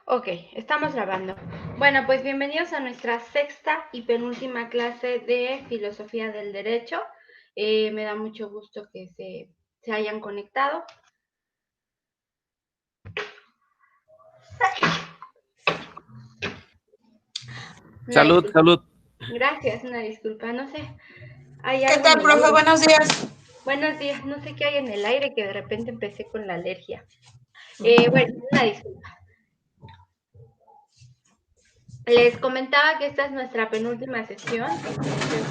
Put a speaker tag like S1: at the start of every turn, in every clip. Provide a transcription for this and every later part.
S1: Ok, estamos grabando. Bueno, pues bienvenidos a nuestra sexta y penúltima clase de Filosofía del Derecho. Me da mucho gusto que se hayan conectado. Una
S2: Salud,
S1: disculpa.
S2: salud.
S1: Gracias, una disculpa. No sé, hay
S3: ¿Qué
S1: algo en
S3: tal,
S1: el
S3: profe?
S1: aire.
S3: Buenos días.
S1: Buenos días, no sé qué hay en el aire que de repente empecé con la alergia. Bueno, una disculpa. Les comentaba que esta es nuestra penúltima sesión, entonces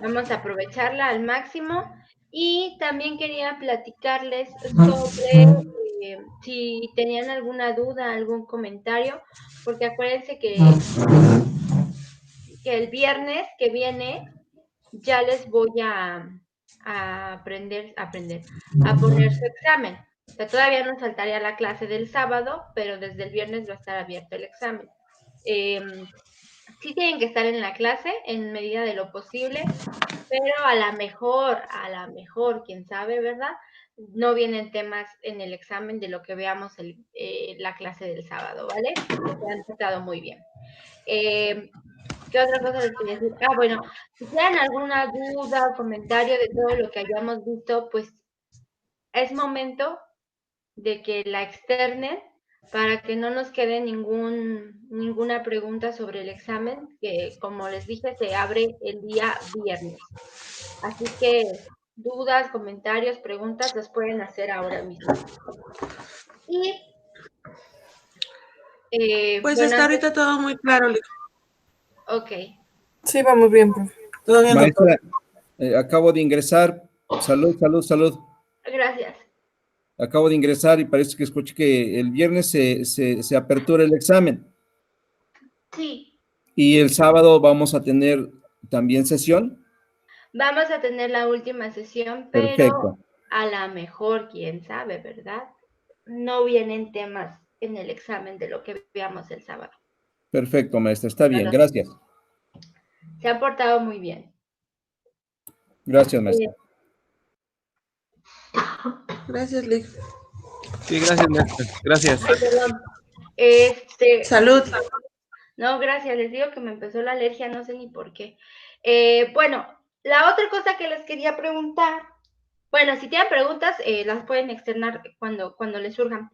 S1: vamos a aprovecharla al máximo. Y también quería platicarles sobre si tenían alguna duda, algún comentario, porque acuérdense que el viernes que viene ya les voy a poner su examen. O sea, todavía no saltaría la clase del sábado, pero desde el viernes va a estar abierto el examen. Sí tienen que estar en la clase en medida de lo posible, pero a la mejor, quién sabe, ¿verdad? No vienen temas en el examen de lo que veamos la clase del sábado, ¿vale? Se han tratado muy bien. ¿Qué otra cosa les quería decir? Bueno, si tienen alguna duda o comentario de todo lo que hayamos visto, pues es momento de que la externen para que no nos quede ninguna pregunta sobre el examen, que como les dije, se abre el día viernes. Así que dudas, comentarios, preguntas las pueden hacer ahora mismo. Y
S3: Pues
S1: bueno,
S3: está ahorita todo muy claro.
S1: ok.
S3: Sí, vamos bien, profe. Todo bien, doctor.
S4: Maestra, acabo de ingresar. Salud, salud, salud.
S1: Gracias.
S4: Acabo de ingresar y parece que escuché que el viernes se apertura el examen.
S1: Sí.
S4: Y el sábado vamos a tener también sesión.
S1: Vamos a tener la última sesión, pero
S4: Perfecto.
S1: a lo mejor, quién sabe, ¿verdad? No vienen temas en el examen de lo que veamos el sábado.
S4: Perfecto, maestra. Está bien. Gracias.
S1: Se ha portado muy bien.
S4: Gracias, maestra.
S3: Gracias, Lick.
S2: Sí, gracias, maestra. Gracias.
S1: Ay, perdón.
S3: Salud.
S1: No, gracias. Les digo que me empezó la alergia, no sé ni por qué. Bueno, la otra cosa que les quería preguntar, bueno, si tienen preguntas, las pueden externar cuando les surjan.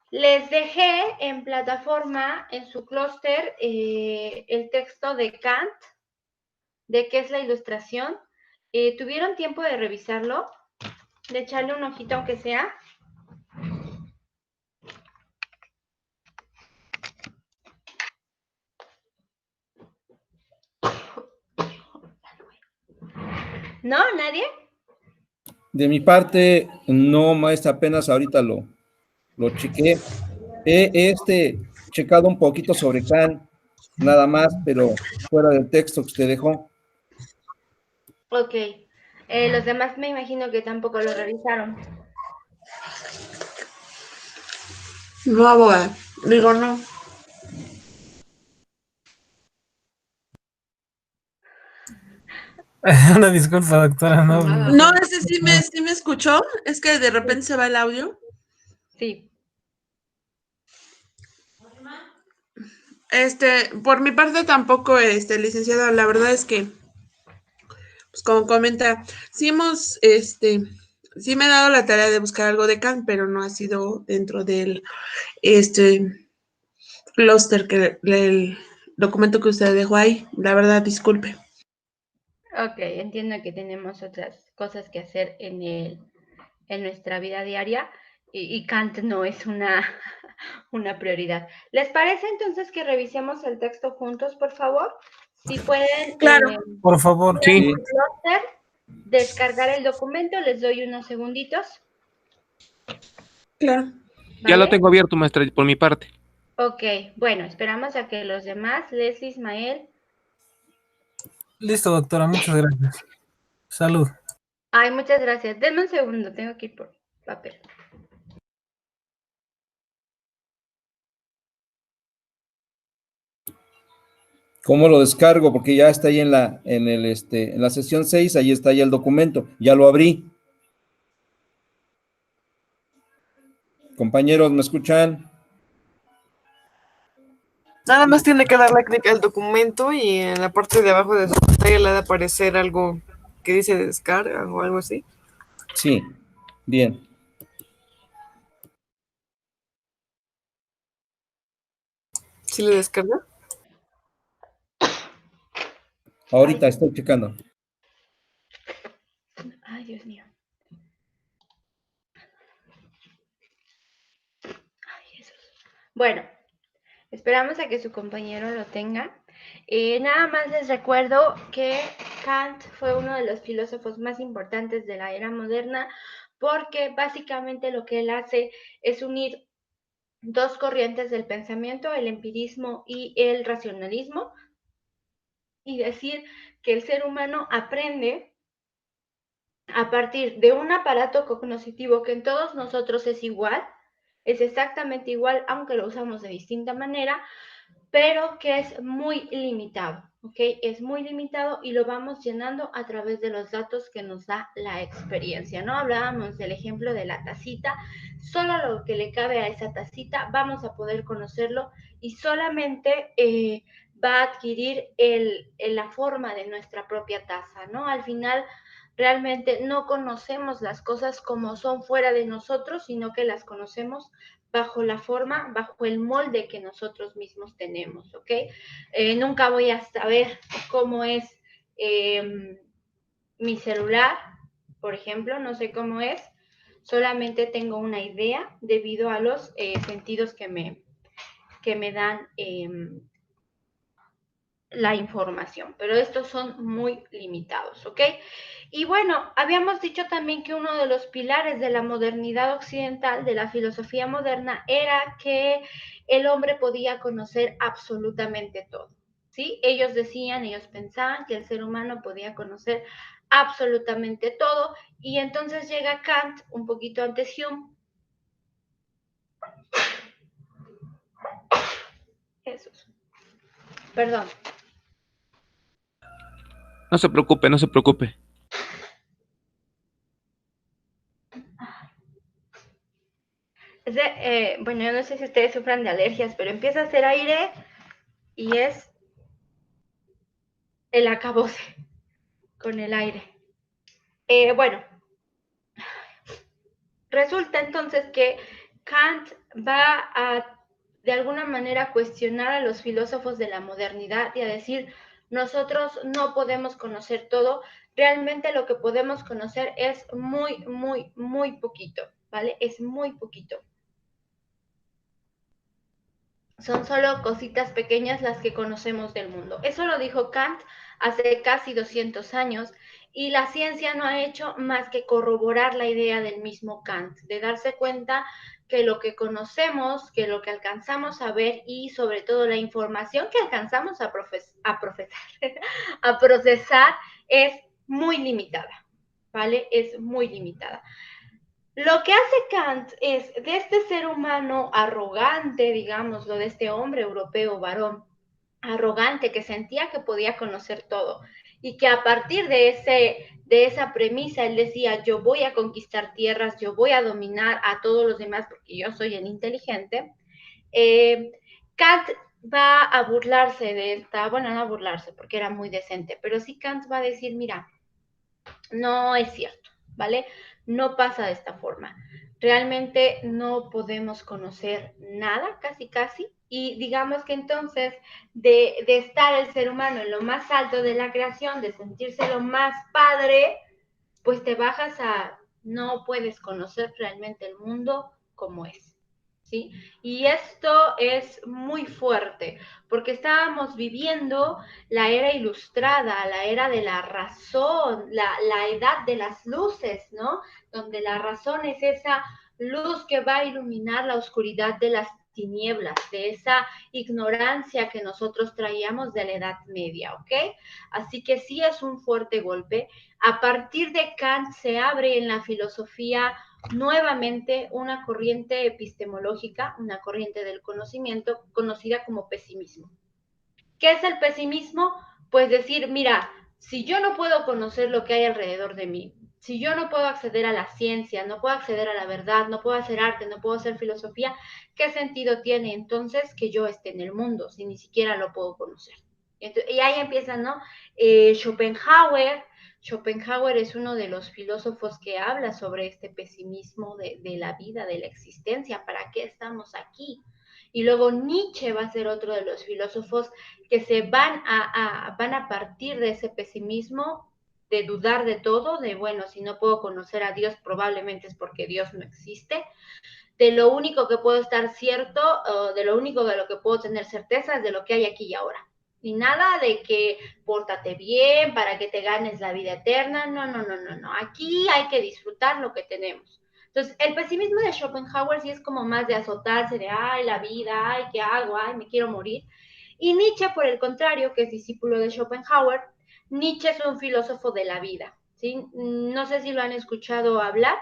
S1: Les dejé en plataforma, en su clúster, el texto de Kant, de qué es la ilustración. ¿Tuvieron tiempo de revisarlo? De echarle un ojito aunque sea. ¿No? ¿Nadie?
S4: De mi parte, no, maestra, apenas ahorita lo chequé. He checado un poquito sobre Kant, nada más, pero fuera del texto que usted dejó.
S1: Ok. Los demás me imagino que tampoco lo revisaron.
S3: No, abogada. Digo, no.
S5: Una disculpa, doctora, no.
S3: No, ese sí me escuchó. Es que de repente se va el audio.
S1: Sí.
S3: Por mi parte tampoco, licenciada, la verdad es que, pues como comenta, sí sí me he dado la tarea de buscar algo de Kant, pero no ha sido dentro del, clúster el documento que usted dejó ahí. La verdad, disculpe.
S1: Ok, entiendo que tenemos otras cosas que hacer en nuestra vida diaria y Kant no es una prioridad. ¿Les parece entonces que revisemos el texto juntos, por favor? Si pueden,
S3: Claro.
S5: Por favor.
S1: ir a
S2: Sí.
S1: su clúster, descargar el documento, les doy unos segunditos,
S3: Claro.
S2: Ya lo
S1: ¿vale?
S2: tengo abierto, maestra, por mi parte.
S1: Ok, bueno, esperamos a que los demás, Leslie, Ismael.
S5: Listo, doctora, muchas gracias. Salud.
S1: Ay, muchas gracias. Denme un segundo, tengo que ir por papel.
S4: ¿Cómo lo descargo? Porque ya está ahí en la sesión 6, ahí está ya el documento. Ya lo abrí. Compañeros, ¿me escuchan?
S6: Nada más tiene que darle clic al documento y en la parte de abajo de su pantalla le ha de aparecer algo que dice descarga o algo así.
S4: Sí, bien.
S6: ¿Sí le descarga?
S4: Ahorita estoy checando.
S1: Ay, Dios mío. Ay, Jesús. Bueno, esperamos a que su compañero lo tenga. Nada más les recuerdo que Kant fue uno de los filósofos más importantes de la era moderna porque básicamente lo que él hace es unir dos corrientes del pensamiento, el empirismo y el racionalismo, y decir que el ser humano aprende a partir de un aparato cognitivo que en todos nosotros es igual, es exactamente igual, aunque lo usamos de distinta manera, pero que es muy limitado, ¿ok? Es muy limitado y lo vamos llenando a través de los datos que nos da la experiencia, ¿no? Hablábamos del ejemplo de la tacita, solo lo que le cabe a esa tacita vamos a poder conocerlo y solamente va a adquirir la forma de nuestra propia taza, ¿no? Al final realmente no conocemos las cosas como son fuera de nosotros, sino que las conocemos bajo la forma, bajo el molde que nosotros mismos tenemos, ¿ok? Nunca voy a saber cómo es mi celular, por ejemplo, no sé cómo es, solamente tengo una idea debido a los sentidos que me dan la información, pero estos son muy limitados, ¿ok? Y bueno, habíamos dicho también que uno de los pilares de la modernidad occidental, de la filosofía moderna, era que el hombre podía conocer absolutamente todo, ¿sí? Ellos decían, ellos pensaban que el ser humano podía conocer absolutamente todo, y entonces llega Kant, un poquito antes Hume. Jesús. Perdón.
S2: No se preocupe, no se preocupe.
S1: Bueno, yo no sé si ustedes sufran de alergias, pero empieza a hacer aire y es el acabose con el aire. Bueno, resulta entonces que Kant va a, de alguna manera, cuestionar a los filósofos de la modernidad y a decir, nosotros no podemos conocer todo, realmente lo que podemos conocer es muy, muy, muy poquito, ¿vale? Es muy poquito. Son solo cositas pequeñas las que conocemos del mundo. Eso lo dijo Kant hace casi 200 años y la ciencia no ha hecho más que corroborar la idea del mismo Kant, de darse cuenta que lo que conocemos, que lo que alcanzamos a ver y sobre todo la información que alcanzamos a procesar es muy limitada, ¿vale? Es muy limitada. Lo que hace Kant es de este ser humano arrogante, digámoslo, de este hombre europeo varón arrogante que sentía que podía conocer todo y que a partir de esa premisa él decía, yo voy a conquistar tierras, yo voy a dominar a todos los demás porque yo soy el inteligente. Kant va a burlarse de esta, bueno, no a burlarse porque era muy decente, pero sí Kant va a decir, mira, no es cierto, ¿vale? No pasa de esta forma. Realmente no podemos conocer nada, casi casi, y digamos que entonces de estar el ser humano en lo más alto de la creación, de sentirse lo más padre, pues te bajas a no puedes conocer realmente el mundo como es. ¿Sí? Y esto es muy fuerte, porque estábamos viviendo la era ilustrada, la era de la razón, la edad de las luces, ¿no? Donde la razón es esa luz que va a iluminar la oscuridad de las tinieblas, de esa ignorancia que nosotros traíamos de la Edad Media, ¿ok? Así que sí es un fuerte golpe. A partir de Kant se abre en la filosofía nuevamente una corriente epistemológica, una corriente del conocimiento conocida como pesimismo. ¿Qué es el pesimismo? Pues decir, mira, si yo no puedo conocer lo que hay alrededor de mí, Si yo no puedo acceder a la ciencia, no puedo acceder a la verdad, no puedo hacer arte, no puedo hacer filosofía, ¿qué sentido tiene entonces que yo esté en el mundo si ni siquiera lo puedo conocer? Y ahí empiezan, ¿no? Schopenhauer es uno de los filósofos que habla sobre este pesimismo de la vida, de la existencia, ¿para qué estamos aquí? Y luego Nietzsche va a ser otro de los filósofos que se van a partir de ese pesimismo, de dudar de todo, de bueno, si no puedo conocer a Dios, probablemente es porque Dios no existe. De lo único que puedo estar cierto, de lo único de lo que puedo tener certeza es de lo que hay aquí y ahora. Y nada de que pórtate bien para que te ganes la vida eterna. No. Aquí hay que disfrutar lo que tenemos. Entonces, el pesimismo de Schopenhauer sí es como más de azotarse, de ay, la vida, ay, ¿qué hago? Ay, me quiero morir. Y Nietzsche, por el contrario, que es discípulo de Schopenhauer, Nietzsche es un filósofo de la vida, ¿sí? No sé si lo han escuchado hablar,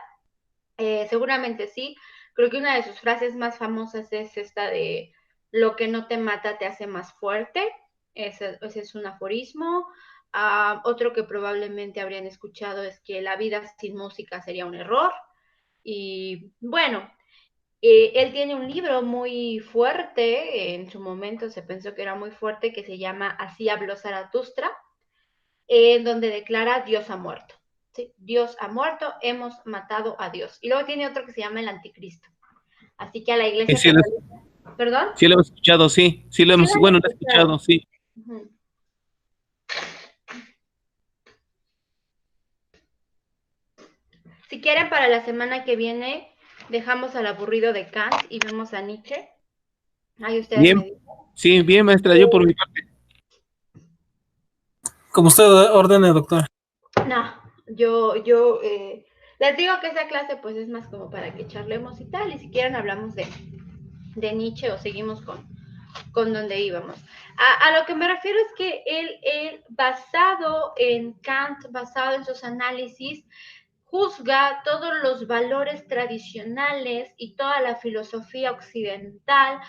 S1: seguramente sí. Creo que una de sus frases más famosas es esta de lo que no te mata te hace más fuerte. Ese es un aforismo. Otro que probablemente habrían escuchado es que la vida sin música sería un error. Y bueno, él tiene un libro muy fuerte, en su momento se pensó que era muy fuerte, que se llama Así habló Zaratustra, en donde declara Dios ha muerto. ¿Sí? Dios ha muerto, hemos matado a Dios. Y luego tiene otro que se llama el anticristo. Así que a la iglesia
S2: Sí,
S1: católica, ¿perdón?
S2: sí lo hemos escuchado, sí. Sí lo
S1: Sí,
S2: hemos, bueno, lo he escuchado, sí.
S1: Uh-huh. Si quieren, para la semana que viene dejamos al aburrido de Kant y vemos a Nietzsche. Ahí ustedes me
S2: Bien,
S1: dicen.
S2: sí, bien, maestra, yo por mi parte.
S5: Como usted ordene, doctor.
S1: No, yo les digo que esa clase pues es más como para que charlemos y tal, y si quieren hablamos de Nietzsche o seguimos con donde íbamos. A lo que me refiero es que él, basado en Kant, basado en sus análisis, juzga todos los valores tradicionales y toda la filosofía occidental,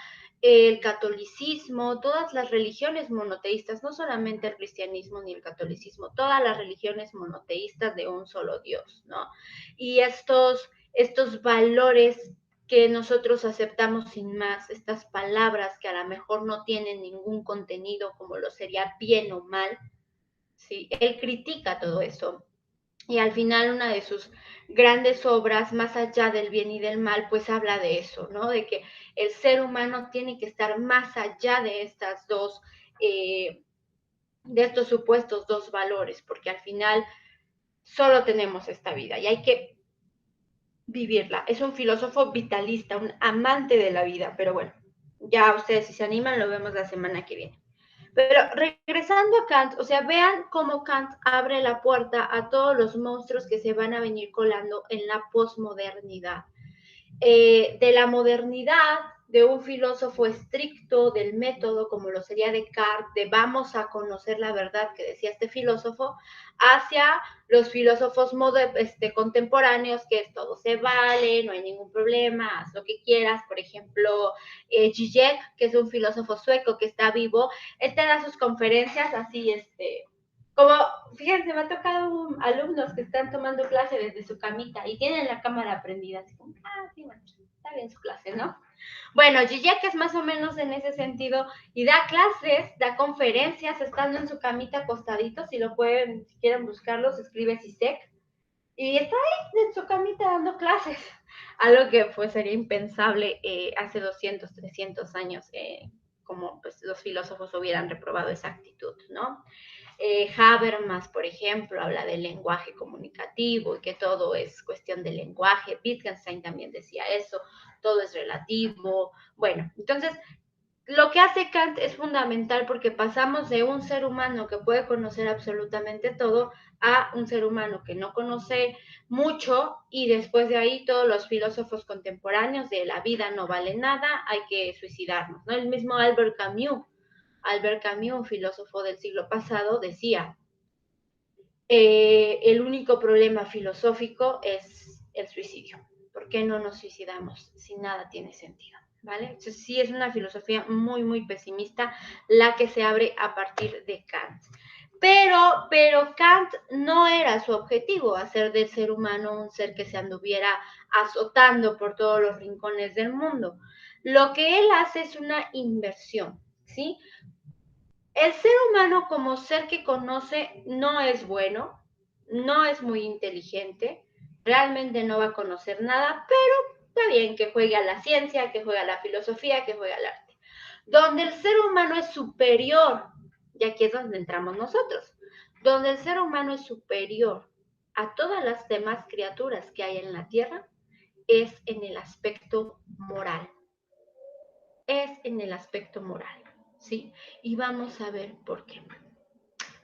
S1: el catolicismo, todas las religiones monoteístas, no solamente el cristianismo ni el catolicismo, todas las religiones monoteístas de un solo Dios, ¿no? Y estos valores que nosotros aceptamos sin más, estas palabras que a lo mejor no tienen ningún contenido, como lo sería bien o mal, ¿sí? Él critica todo eso. Y al final una de sus grandes obras, más allá del bien y del mal, pues habla de eso, ¿no? De que el ser humano tiene que estar más allá de estas dos, de estos supuestos dos valores, porque al final solo tenemos esta vida y hay que vivirla. Es un filósofo vitalista, un amante de la vida, pero bueno, ya ustedes si se animan lo vemos la semana que viene. Pero regresando a Kant, o sea, vean cómo Kant abre la puerta a todos los monstruos que se van a venir colando en la posmodernidad. De la modernidad, de un filósofo estricto del método, como lo sería Descartes, de vamos a conocer la verdad que decía este filósofo, hacia los filósofos contemporáneos, que es todo se vale, no hay ningún problema, haz lo que quieras. Por ejemplo, Zizek, que es un filósofo sueco que está vivo, da sus conferencias así, como, fíjense, me ha tocado alumnos que están tomando clase desde su camita y tienen la cámara prendida, así como, sí, bueno, está bien su clase, ¿no? Bueno, Zizek es más o menos en ese sentido y da clases, da conferencias estando en su camita acostadito. Si lo pueden, si quieren buscarlo, se escribe Zizek y está ahí en su camita dando clases, algo que pues sería impensable hace 200, 300 años, como pues los filósofos hubieran reprobado esa actitud, ¿no? Habermas, por ejemplo, habla del lenguaje comunicativo y que todo es cuestión de lenguaje. Wittgenstein también decía eso, todo es relativo. Bueno, entonces lo que hace Kant es fundamental porque pasamos de un ser humano que puede conocer absolutamente todo a un ser humano que no conoce mucho, y después de ahí todos los filósofos contemporáneos de la vida no vale nada, hay que suicidarnos, ¿no? El mismo Albert Camus, un filósofo del siglo pasado, decía, el único problema filosófico es el suicidio. ¿Por qué no nos suicidamos si nada tiene sentido? ¿Vale? Entonces sí es una filosofía muy, muy pesimista la que se abre a partir de Kant. Pero Kant no era su objetivo, hacer del ser humano un ser que se anduviera azotando por todos los rincones del mundo. Lo que él hace es una inversión, ¿sí? El ser humano como ser que conoce no es bueno, no es muy inteligente, realmente no va a conocer nada, pero está bien que juegue a la ciencia, que juegue a la filosofía, que juegue al arte. Donde el ser humano es superior, y aquí es donde entramos nosotros, donde el ser humano es superior a todas las demás criaturas que hay en la Tierra, es en el aspecto moral. Es en el aspecto moral, ¿sí? Y vamos a ver por qué.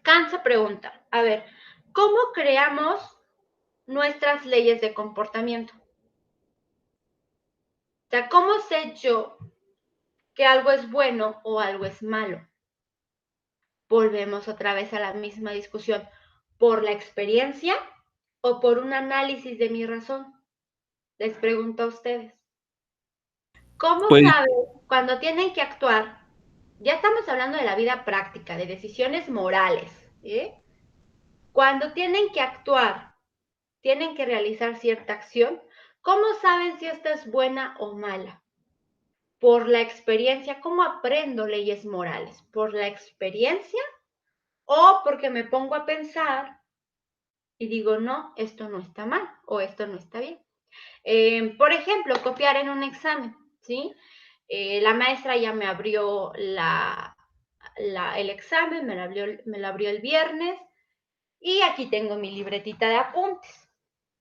S1: Kant se pregunta, a ver, ¿cómo creamos nuestras leyes de comportamiento? O sea, ¿cómo sé yo que algo es bueno o algo es malo? Volvemos otra vez a la misma discusión. ¿Por la experiencia o por un análisis de mi razón? Les pregunto a ustedes. ¿Cómo
S2: Pues,
S1: saben cuando tienen que actuar? Ya estamos hablando de la vida práctica, de decisiones morales. Cuando tienen que actuar, tienen que realizar cierta acción, ¿cómo saben si esta es buena o mala? Por la experiencia. ¿Cómo aprendo leyes morales? ¿Por la experiencia o porque me pongo a pensar y digo, no, esto no está mal o esto no está bien? Por ejemplo, copiar en un examen, ¿sí? La maestra ya me abrió el examen, me lo abrió el viernes y aquí tengo mi libretita de apuntes,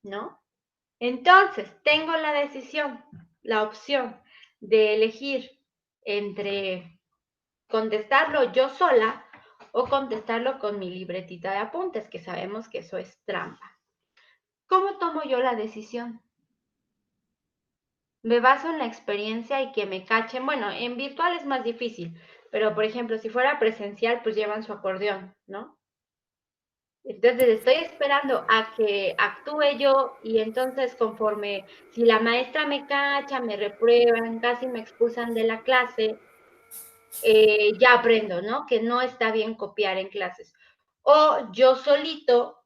S1: ¿no? Entonces, tengo la decisión, la opción de elegir entre contestarlo yo sola o contestarlo con mi libretita de apuntes, que sabemos que eso es trampa. ¿Cómo tomo yo la decisión? Me baso en la experiencia y que me cachen. Bueno, en virtual es más difícil, pero por ejemplo, si fuera presencial, pues llevan su acordeón, ¿no? Entonces estoy esperando a que actúe yo y entonces conforme, si la maestra me cacha, me reprueban, casi me expulsan de la clase, ya aprendo, ¿no? Que no está bien copiar en clases. O yo solito,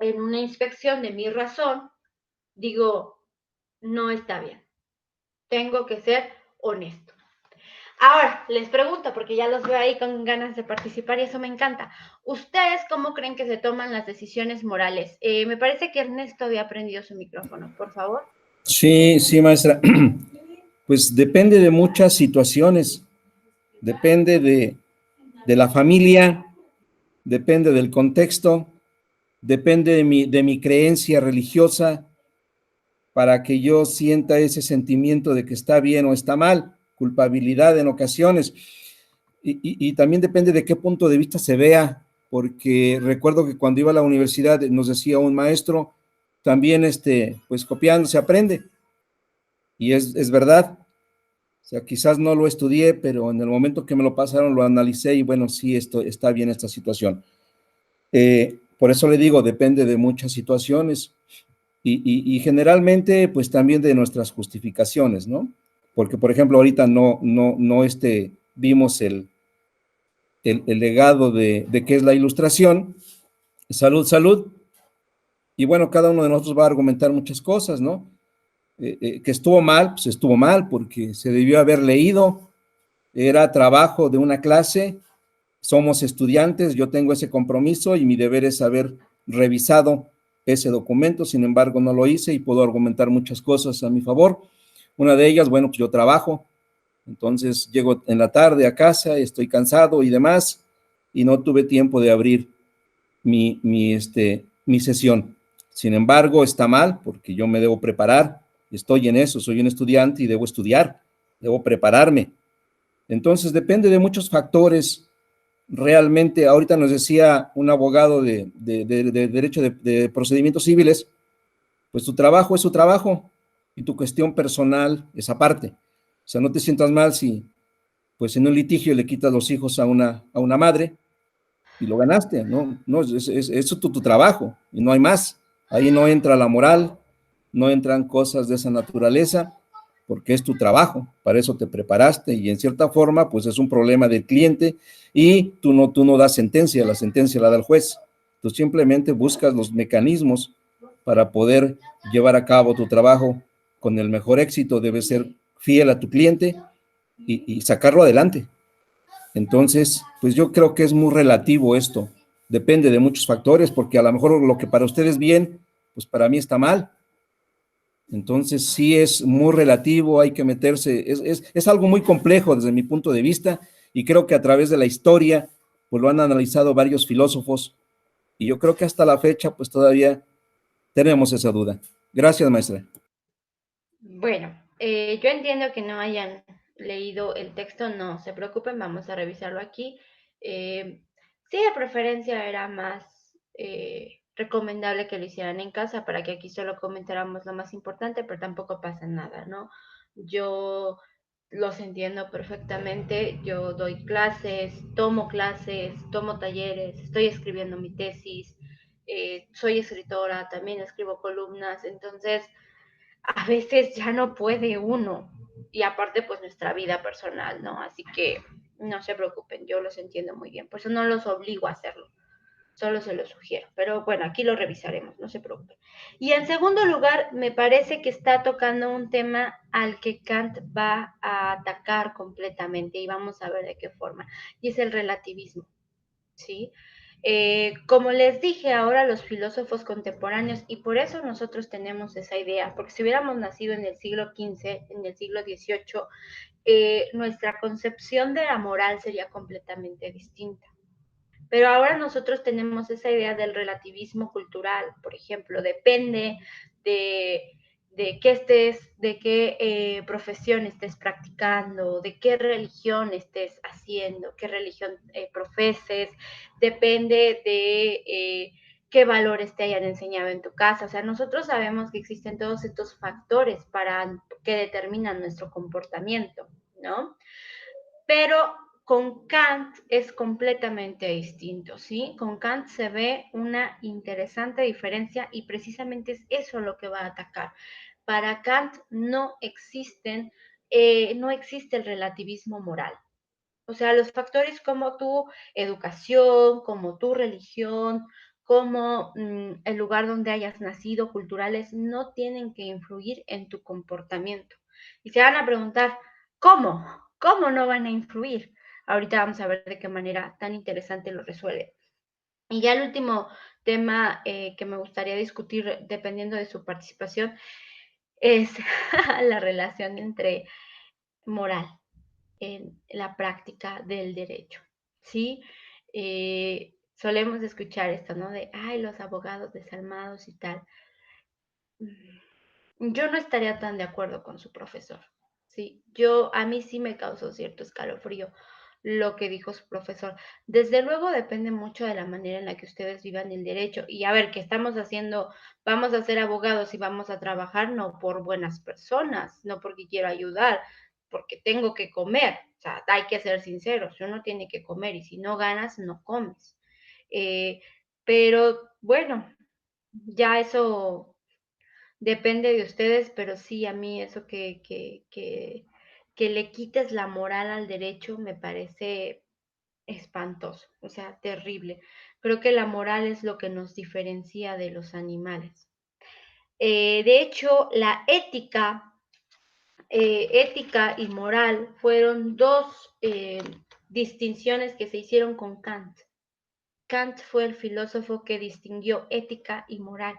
S1: en una inspección de mi razón, digo, no está bien. Tengo que ser honesto. Ahora, les pregunto, porque ya los veo ahí con ganas de participar y eso me encanta. ¿Ustedes cómo creen que se toman las decisiones morales? Me parece que Ernesto había prendido su micrófono, por favor.
S4: Sí, sí, maestra. Pues depende de muchas situaciones. Depende de la familia, depende del contexto, depende de mi creencia religiosa para que yo sienta ese sentimiento de que está bien o está mal, culpabilidad en ocasiones. Y también depende de qué punto de vista se vea, porque recuerdo que cuando iba a la universidad nos decía un maestro, también pues copiando se aprende, y es verdad. O sea, quizás no lo estudié, pero en el momento que me lo pasaron lo analicé y bueno, sí, esto está bien esta situación. Por eso le digo, depende de muchas situaciones y generalmente pues también de nuestras justificaciones, ¿no? Porque, por ejemplo, ahorita no vimos el legado de qué es la ilustración, salud, salud, y bueno, cada uno de nosotros va a argumentar muchas cosas, ¿no? Que estuvo mal, pues estuvo mal porque se debió haber leído, era trabajo de una clase, somos estudiantes, yo tengo ese compromiso y mi deber es haber revisado ese documento, sin embargo no lo hice y puedo argumentar muchas cosas a mi favor. Una de ellas, bueno, pues yo trabajo, entonces llego en la tarde a casa, estoy cansado y demás, y no tuve tiempo de abrir mi sesión. Sin embargo, está mal porque yo me debo preparar, estoy en eso, soy un estudiante y debo estudiar, debo prepararme. Entonces depende de muchos factores. Realmente, ahorita nos decía un abogado de derecho de procedimientos civiles, pues tu trabajo es su trabajo y tu cuestión personal es aparte. O sea, no te sientas mal si, pues en un litigio le quitas los hijos a una madre y lo ganaste, ¿no? No, eso es tu trabajo y no hay más. Ahí no entra la moral, no entran cosas de esa naturaleza. porque es tu trabajo, para eso te preparaste y en cierta forma pues es un problema del cliente y tú no das sentencia, la sentencia la da el juez. Tú simplemente buscas los mecanismos para poder llevar a cabo tu trabajo con el mejor éxito. Debes ser fiel a tu cliente y sacarlo adelante. Entonces, pues yo creo que es muy relativo esto. Depende de muchos factores, porque a lo mejor lo que para ustedes es bien, pues para mí está mal. Entonces, sí es muy relativo, hay que meterse, es algo muy complejo desde mi punto de vista, y creo que a través de la historia, pues lo han analizado varios filósofos, y yo creo que hasta la fecha, pues todavía tenemos esa duda. Gracias, maestra.
S1: Bueno, yo entiendo que no hayan leído el texto, no se preocupen, vamos a revisarlo aquí. Sí, de preferencia era más recomendable que lo hicieran en casa para que aquí solo comentáramos lo más importante, pero tampoco pasa nada, ¿no? Yo los entiendo perfectamente, yo doy clases, tomo talleres, estoy escribiendo mi tesis, soy escritora, también escribo columnas, entonces a veces ya no puede uno. Y aparte, pues nuestra vida personal, ¿no? Así que no se preocupen, yo los entiendo muy bien. Por eso no los obligo a hacerlo, solo se los sugiero. Pero bueno, aquí lo revisaremos, no se preocupen. Y en segundo lugar, me parece que está tocando un tema al que Kant va a atacar completamente y vamos a ver de qué forma. Y es el relativismo, ¿sí? Como les dije ahora, los filósofos contemporáneos, y por eso nosotros tenemos esa idea, porque si hubiéramos nacido en el siglo XV, en el siglo XVIII, nuestra concepción de la moral sería completamente distinta. Pero ahora nosotros tenemos esa idea del relativismo cultural, por ejemplo, depende de qué profesión estés practicando, de qué religión estés haciendo, qué religión profeses, depende de qué valores te hayan enseñado en tu casa. O sea, nosotros sabemos que existen todos estos factores que determinan nuestro comportamiento, ¿no? Pero con Kant es completamente distinto, ¿sí? Con Kant se ve una interesante diferencia y precisamente es eso lo que va a atacar. Para Kant no existe el relativismo moral. O sea, los factores como tu educación, como tu religión, como el lugar donde hayas nacido, culturales, no tienen que influir en tu comportamiento. Y se van a preguntar, ¿cómo? ¿Cómo no van a influir? Ahorita vamos a ver de qué manera tan interesante lo resuelve. Y ya el último tema que me gustaría discutir, dependiendo de su participación, es la relación entre moral en la práctica del derecho, ¿sí? Solemos escuchar esto, ¿no? De, ay, los abogados desalmados y tal. Yo no estaría tan de acuerdo con su profesor, ¿sí? A mí sí me causó cierto escalofrío lo que dijo su profesor. Desde luego depende mucho de la manera en la que ustedes vivan el derecho. Y a ver, ¿qué estamos haciendo? Vamos a ser abogados y vamos a trabajar no por buenas personas, no porque quiero ayudar, porque tengo que comer. O sea, hay que ser sinceros, uno tiene que comer y si no ganas, no comes. Pero bueno, ya eso depende de ustedes, pero sí, a mí eso que le quites la moral al derecho me parece espantoso, o sea, terrible. Creo que la moral es lo que nos diferencia de los animales. De hecho, la ética y moral fueron dos distinciones que se hicieron con Kant. Kant fue el filósofo que distinguió ética y moral.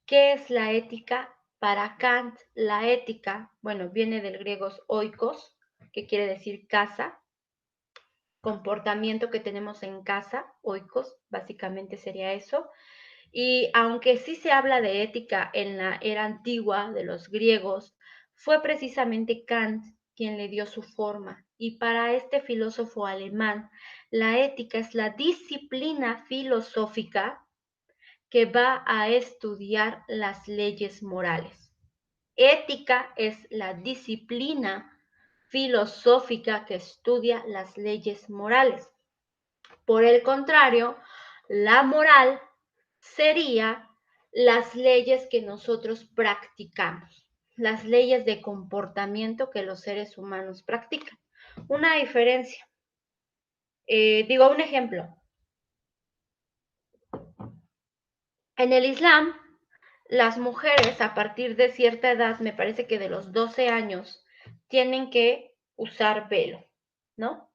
S1: ¿Qué es la ética? Para Kant, la ética, bueno, viene del griego oikos, que quiere decir casa, comportamiento que tenemos en casa, oikos, básicamente sería eso. Y aunque sí se habla de ética en la era antigua de los griegos, fue precisamente Kant quien le dio su forma. Y para este filósofo alemán, la ética es la disciplina filosófica que va a estudiar las leyes morales. Ética es la disciplina filosófica que estudia las leyes morales. Por el contrario, la moral sería las leyes que nosotros practicamos. las leyes de comportamiento que los seres humanos practican. Una diferencia. Digo un ejemplo. En el Islam, las mujeres a partir de cierta edad, me parece que de los 12 años, tienen que usar velo, ¿no?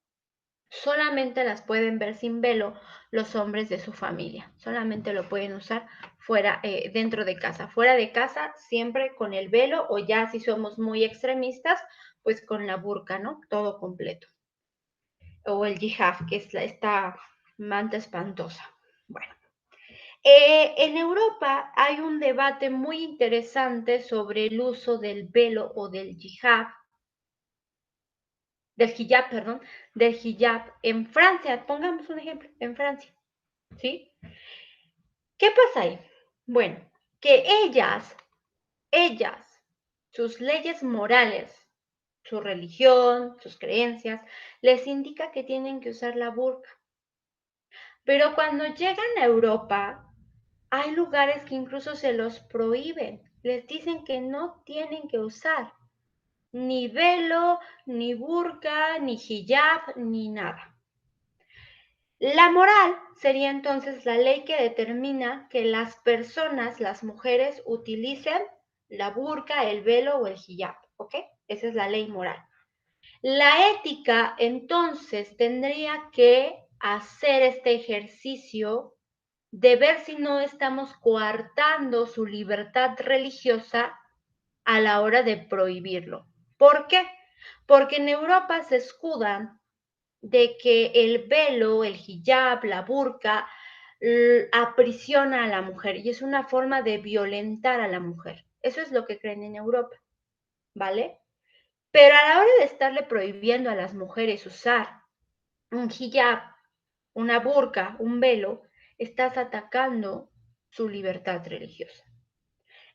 S1: Solamente las pueden ver sin velo los hombres de su familia. Solamente lo pueden usar fuera, dentro de casa. Fuera de casa, siempre con el velo, o ya si somos muy extremistas, pues con la burka, ¿no? Todo completo. O el hijab, que es esta manta espantosa. Bueno. En Europa hay un debate muy interesante sobre el uso del velo o del hijab, del hijab en Francia. Pongamos un ejemplo, en Francia, ¿sí? ¿Qué pasa ahí? Bueno, que ellas, sus leyes morales, su religión, sus creencias, les indica que tienen que usar la burka. Pero cuando llegan a Europa, hay lugares que incluso se los prohíben. Les dicen que no tienen que usar ni velo, ni burka, ni hijab, ni nada. La moral sería entonces la ley que determina que las personas, las mujeres, utilicen la burka, el velo o el hijab, ¿ok? Esa es la ley moral. La ética entonces tendría que hacer este ejercicio de ver si no estamos coartando su libertad religiosa a la hora de prohibirlo. ¿Por qué? Porque en Europa se escudan de que el velo, el hijab, la burka, aprisiona a la mujer y es una forma de violentar a la mujer. Eso es lo que creen en Europa, ¿vale? Pero a la hora de estarle prohibiendo a las mujeres usar un hijab, una burka, un velo, estás atacando su libertad religiosa.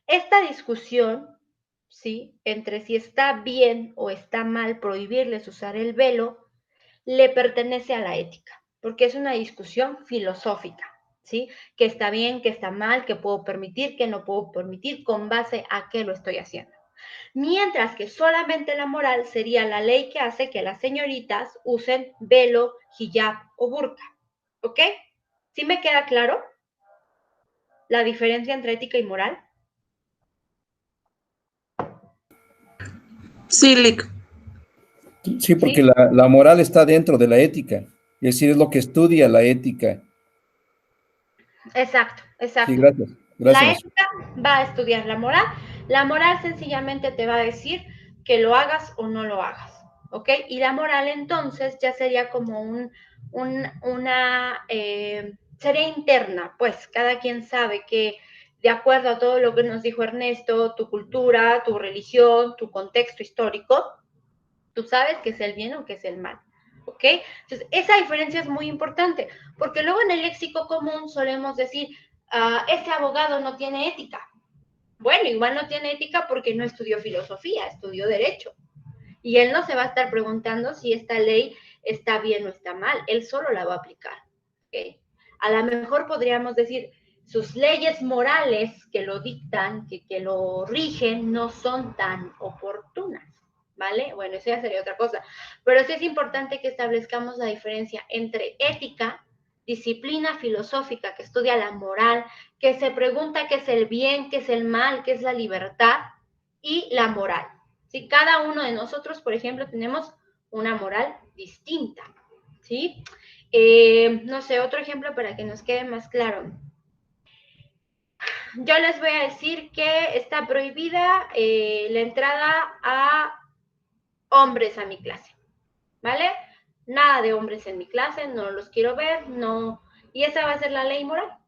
S1: Esta discusión, ¿sí?, entre si está bien o está mal prohibirles usar el velo, le pertenece a la ética, porque es una discusión filosófica, ¿sí? Que está bien, que está mal, que puedo permitir, que no puedo permitir, con base a qué lo estoy haciendo. Mientras que solamente la moral sería la ley que hace que las señoritas usen velo, hijab o burka, ¿ok? ¿Sí me queda claro la diferencia entre ética y moral?
S3: Sí, Lick.
S4: Sí, porque
S1: ¿Sí?
S4: la moral está dentro de la ética, es decir, es lo que estudia la ética.
S1: Exacto,
S4: Sí,
S1: exacto.
S4: gracias.
S1: La
S4: Gracias.
S1: ética va a estudiar la moral. La moral sencillamente te va a decir que lo hagas o no lo hagas, ¿ok? Y la moral entonces ya sería como sería interna, pues cada quien sabe que de acuerdo a todo lo que nos dijo Ernesto, tu cultura, tu religión, tu contexto histórico, tú sabes qué es el bien o qué es el mal, ¿ok? Entonces, esa diferencia es muy importante, porque luego en el léxico común solemos decir, ese abogado no tiene ética. Bueno, igual no tiene ética porque no estudió filosofía, estudió derecho. Y él no se va a estar preguntando si esta ley está bien o está mal, él solo la va a aplicar, ¿ok? A lo mejor podríamos decir, sus leyes morales que lo dictan, que lo rigen, no son tan oportunas, ¿vale? Bueno, eso ya sería otra cosa. Pero sí es importante que establezcamos la diferencia entre ética, disciplina filosófica que estudia la moral, que se pregunta qué es el bien, qué es el mal, qué es la libertad, y la moral. ¿Sí? Cada uno de nosotros, por ejemplo, tenemos una moral distinta, ¿sí? No sé, otro ejemplo para que nos quede más claro. Yo les voy a decir que está prohibida la entrada a hombres a mi clase, ¿vale? Nada de hombres en mi clase, no los quiero ver, no. Y esa va a ser la ley moral.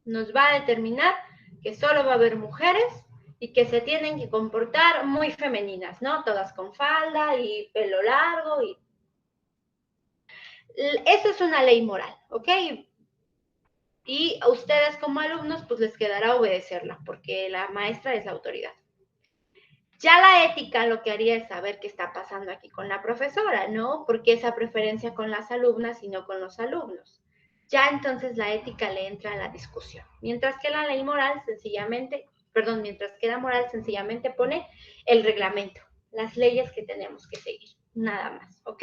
S1: Nos va a determinar que solo va a haber mujeres y que se tienen que comportar muy femeninas, ¿no? Todas con falda y pelo largo. Eso es una ley moral, ¿ok? Y a ustedes como alumnos, pues les quedará obedecerla, porque la maestra es la autoridad. Ya la ética lo que haría es saber qué está pasando aquí con la profesora, ¿no? ¿Por qué esa preferencia con las alumnas y no con los alumnos? Ya entonces la ética le entra a la discusión. Mientras que la ley moral sencillamente perdón, mientras que la moral sencillamente pone el reglamento, las leyes que tenemos que seguir, nada más, ¿ok?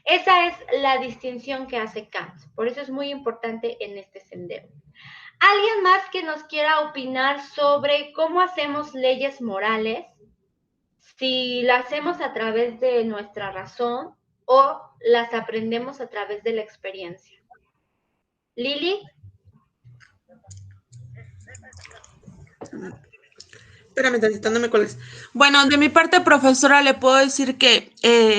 S1: Esa es la distinción que hace Kant, por eso es muy importante en este sendero. ¿Alguien más que nos quiera opinar sobre cómo hacemos leyes morales? Si las hacemos a través de nuestra razón o las aprendemos a través de la experiencia. Lili.
S3: Espérame tantito, no me cuelgues. Bueno, de mi parte, profesora, le puedo decir que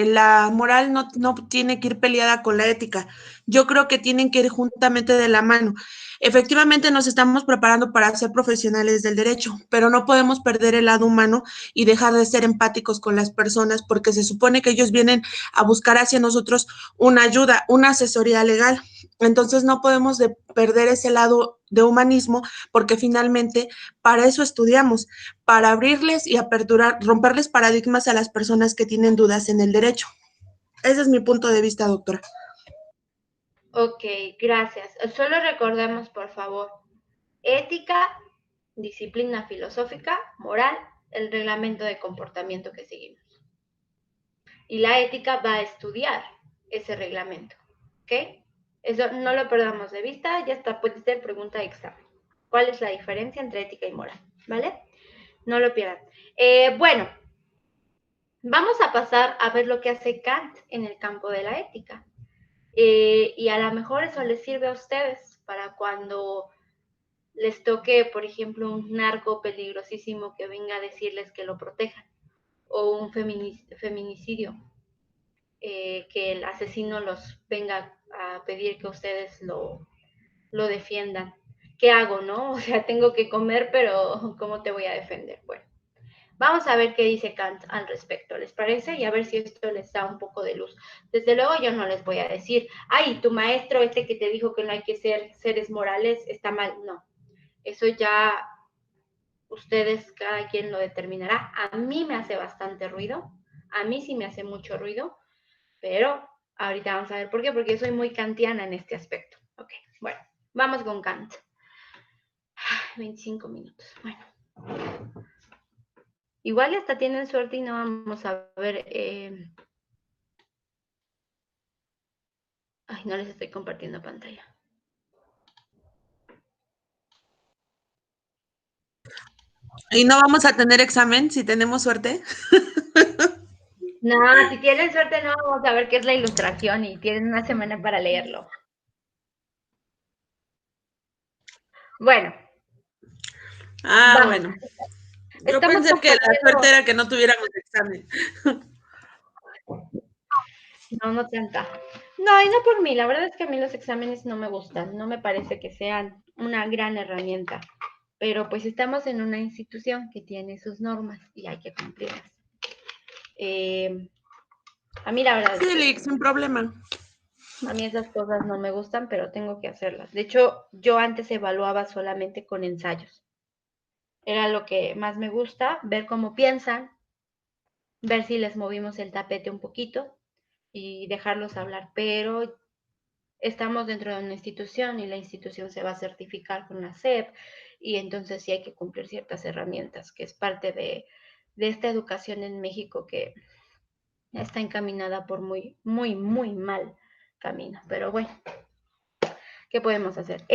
S3: la moral no tiene que ir peleada con la ética. Yo creo que tienen que ir juntamente de la mano. Efectivamente, nos estamos preparando para ser profesionales del derecho, pero no podemos perder el lado humano y dejar de ser empáticos con las personas, porque se supone que ellos vienen a buscar hacia nosotros una ayuda, una asesoría legal. Entonces, no podemos perder ese lado de humanismo, porque finalmente para eso estudiamos, para abrirles y aperturar, romperles paradigmas a las personas que tienen dudas en el derecho. Ese es mi punto de vista, doctora.
S1: Ok, gracias. Solo recordemos, por favor, ética, disciplina filosófica, moral, el reglamento de comportamiento que seguimos. Y la ética va a estudiar ese reglamento, ¿ok? Eso no lo perdamos de vista, ya está, puede ser pregunta de examen. ¿Cuál es la diferencia entre ética y moral? ¿Vale? No lo pierdan. Bueno, vamos a pasar a ver lo que hace Kant en el campo de la ética. Y a lo mejor eso les sirve a ustedes para cuando les toque, por ejemplo, un narco peligrosísimo que venga a decirles que lo protejan, o un feminicidio, que el asesino los venga a pedir que ustedes lo defiendan. ¿Qué hago, no? O sea, tengo que comer, pero ¿cómo te voy a defender? Bueno, vamos a ver qué dice Kant al respecto, ¿les parece? Y a ver si esto les da un poco de luz. Desde luego yo no les voy a decir, ay, tu maestro este que te dijo que no hay que ser seres morales está mal. No, eso ya ustedes, cada quien lo determinará. A mí me hace bastante ruido, a mí sí me hace mucho ruido, pero ahorita vamos a ver por qué, porque yo soy muy kantiana en este aspecto. Ok, bueno, vamos con Kant. 25 minutos, bueno. Igual hasta tienen suerte y no vamos a ver... Ay, no les estoy compartiendo pantalla.
S3: ¿Y no vamos a tener examen si tenemos suerte?
S1: No, si tienen suerte no vamos a ver qué es la ilustración y tienen una semana para leerlo. Bueno.
S3: Ah,
S1: vamos.
S3: bueno. Yo
S1: Estamos
S3: pensé que la suerte era que no tuviéramos examen.
S1: No, no tanta. No, y no por mí. La verdad es que a mí los exámenes no me gustan. No me parece que sean una gran herramienta. Pero pues estamos en una institución que tiene sus normas y hay que cumplirlas. A mí la verdad es
S3: Sí,
S1: que
S3: Lick, sin problema.
S1: a mí esas cosas no me gustan, pero tengo que hacerlas. De hecho, yo antes evaluaba solamente con ensayos. Era lo que más me gusta, ver cómo piensan, ver si les movimos el tapete un poquito y dejarlos hablar. Pero estamos dentro de una institución y la institución se va a certificar con la SEP y entonces sí hay que cumplir ciertas herramientas, que es parte de esta educación en México que está encaminada por muy, muy, muy mal camino. Pero bueno, ¿qué podemos hacer?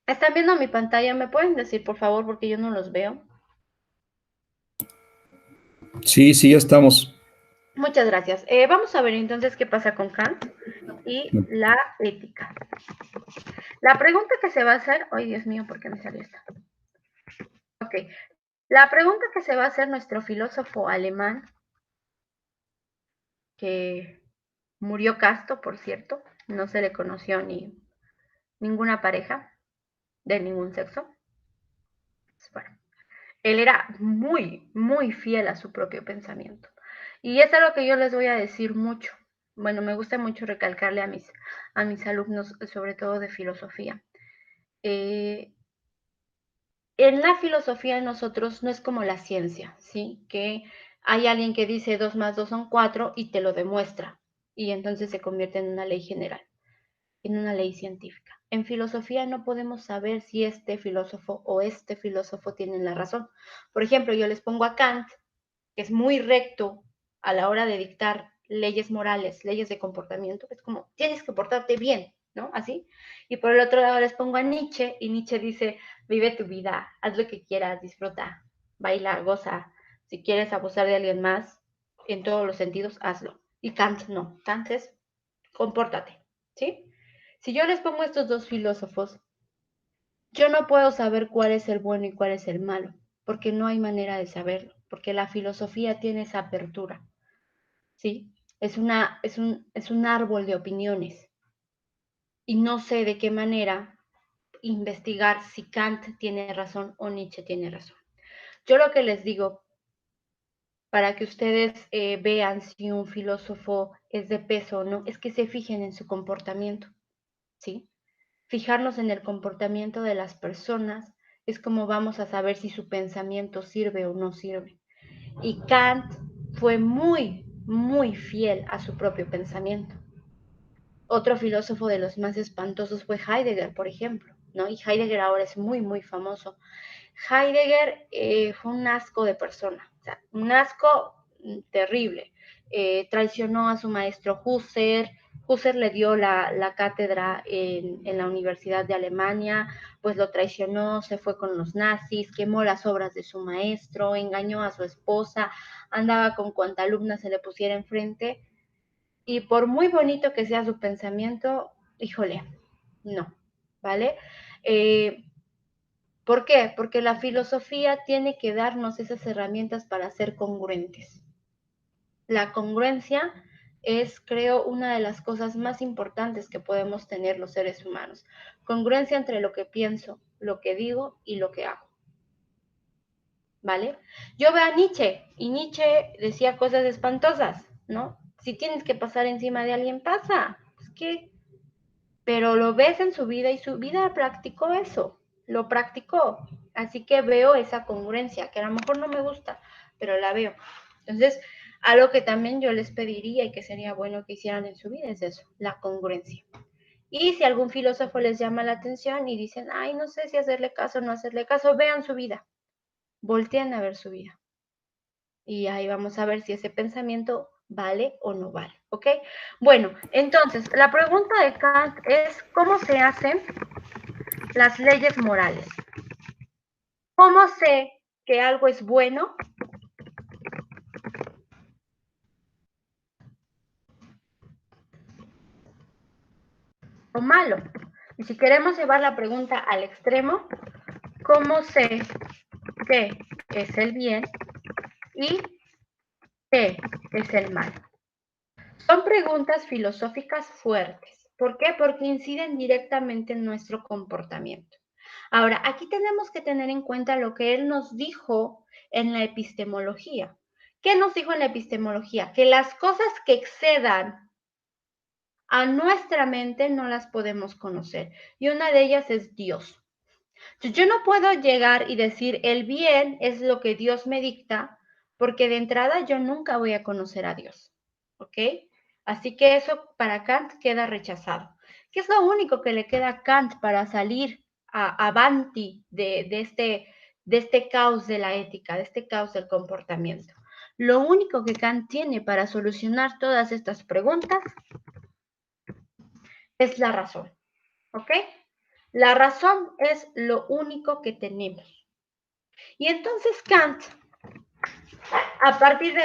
S1: ¿Están viendo mi pantalla? ¿Me pueden decir, por favor, porque yo no los veo?
S4: Sí, sí, ya estamos.
S1: Muchas gracias. Vamos a ver entonces qué pasa con Kant y la ética. La pregunta que se va a hacer... Ay, Dios mío, ¿por qué me salió esta? Ok. La pregunta que se va a hacer nuestro filósofo alemán, que murió casto, por cierto, no se le conoció ni ninguna pareja de ningún sexo. Bueno, él era muy, muy fiel a su propio pensamiento. Y es algo que yo les voy a decir mucho. Bueno, me gusta mucho recalcarle a mis alumnos, sobre todo de filosofía. En la filosofía de nosotros no es como la ciencia, ¿sí? Que hay alguien que dice 2 más 2 son 4 y te lo demuestra. Y entonces se convierte en una ley general. en una ley científica. En filosofía no podemos saber si este filósofo o este filósofo tienen la razón. Por ejemplo, yo les pongo a Kant, que es muy recto a la hora de dictar leyes morales, leyes de comportamiento, es como, tienes que portarte bien, ¿no? Así. Y por el otro lado les pongo a Nietzsche, y Nietzsche dice, vive tu vida, haz lo que quieras, disfruta, baila, goza. Si quieres abusar de alguien más, en todos los sentidos, hazlo. Y Kant no, Kant es, compórtate, ¿sí? Si yo les pongo estos dos filósofos, yo no puedo saber cuál es el bueno y cuál es el malo, porque no hay manera de saberlo, porque la filosofía tiene esa apertura, ¿sí? Es un árbol de opiniones y no sé de qué manera investigar si Kant tiene razón o Nietzsche tiene razón. Yo lo que les digo, para que ustedes vean si un filósofo es de peso o no, es que se fijen en su comportamiento, ¿sí? Fijarnos en el comportamiento de las personas es como vamos a saber si su pensamiento sirve o no sirve. Y Kant fue muy, muy fiel a su propio pensamiento. Otro filósofo de los más espantosos fue Heidegger, por ejemplo, ¿no? Y Heidegger ahora es muy, muy famoso. Heidegger fue un asco de persona, o sea, un asco terrible. Traicionó a su maestro Husserl. Husserl le dio la cátedra en la Universidad de Alemania, pues lo traicionó, se fue con los nazis, quemó las obras de su maestro, engañó a su esposa, andaba con cuanta alumna se le pusiera enfrente. Y por muy bonito que sea su pensamiento, híjole, no, ¿vale? ¿Por qué? Porque la filosofía tiene que darnos esas herramientas para ser congruentes. La congruencia es, creo, una de las cosas más importantes que podemos tener los seres humanos. Congruencia entre lo que pienso, lo que digo y lo que hago. ¿Vale? Yo veo a Nietzsche y Nietzsche decía cosas espantosas, ¿no? Si tienes que pasar encima de alguien, pasa. Es que, pero lo ves en su vida y su vida practicó eso, lo practicó. Así que veo esa congruencia, que a lo mejor no me gusta, pero la veo. Entonces, algo que también yo les pediría y que sería bueno que hicieran en su vida es eso, la congruencia. Y si algún filósofo les llama la atención y dicen, ay, no sé si hacerle caso o no hacerle caso, vean su vida, volteen a ver su vida. Y ahí vamos a ver si ese pensamiento vale o no vale, ¿ok? Bueno, entonces, la pregunta de Kant es, ¿cómo se hacen las leyes morales? ¿Cómo sé que algo es bueno? ¿O malo? Y si queremos llevar la pregunta al extremo, ¿cómo sé qué es el bien y qué es el mal? Son preguntas filosóficas fuertes. ¿Por qué? Porque inciden directamente en nuestro comportamiento. Ahora, aquí tenemos que tener en cuenta lo que él nos dijo en la epistemología. ¿Qué nos dijo en la epistemología? Que las cosas que excedan a nuestra mente no las podemos conocer. Y una de ellas es Dios. Yo no puedo llegar y decir el bien es lo que Dios me dicta, porque de entrada yo nunca voy a conocer a Dios. ¿Ok? Así que eso para Kant queda rechazado. ¿Qué es lo único que le queda a Kant para salir avanti de este caos de la ética, de este caos del comportamiento? Lo único que Kant tiene para solucionar todas estas preguntas es la razón. ¿Ok? La razón es lo único que tenemos. Y entonces Kant, a partir de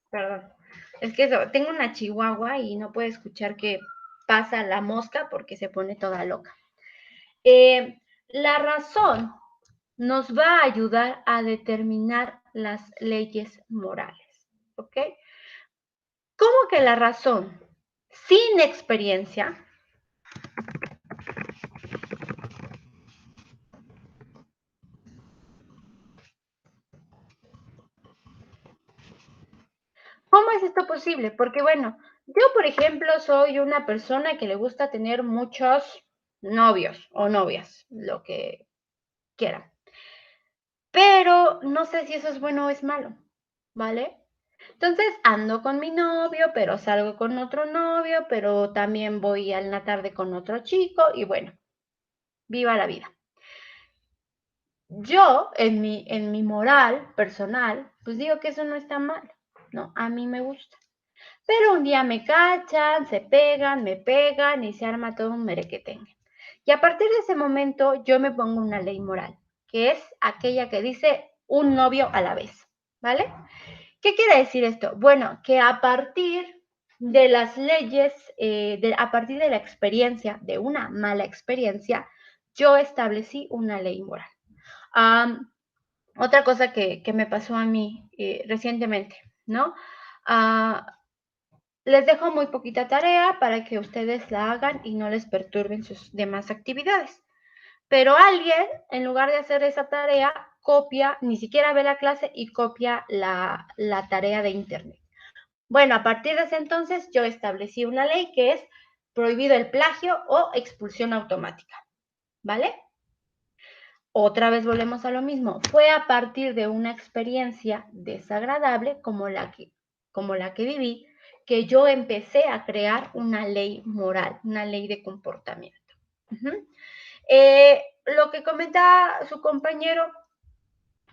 S1: perdón, es que tengo una chihuahua y no puede escuchar que pasa la mosca porque se pone toda loca. La razón nos va a ayudar a determinar las leyes morales, ¿ok? ¿Cómo que la razón sin experiencia? ¿Cómo es esto posible? Porque bueno, yo por ejemplo soy una persona que le gusta tener muchos novios o novias, lo que quieran. Pero no sé si eso es bueno o es malo, ¿vale? Entonces ando con mi novio, pero salgo con otro novio, pero también voy en la tarde con otro chico y bueno, viva la vida. Yo, en mi moral personal, pues digo que eso no está mal, ¿no? A mí me gusta. Pero un día me cachan, se pegan, me pegan y se arma todo un merequetengue. Y a partir de ese momento yo me pongo una ley moral, que es aquella que dice un novio a la vez, ¿vale? ¿Qué quiere decir esto? Bueno, que a partir de las leyes, a partir de la experiencia, de una mala experiencia, yo establecí una ley moral. Otra cosa que me pasó a mí recientemente, ¿no? Les dejo muy poquita tarea para que ustedes la hagan y no les perturben sus demás actividades. Pero alguien, en lugar de hacer esa tarea, copia, ni siquiera ve la clase y copia la tarea de internet. Bueno, a partir de ese entonces yo establecí una ley que es prohibido el plagio o expulsión automática, ¿vale? Otra vez volvemos a lo mismo. Fue a partir de una experiencia desagradable como la que viví, que yo empecé a crear una ley moral, una ley de comportamiento. Lo que comenta su compañero,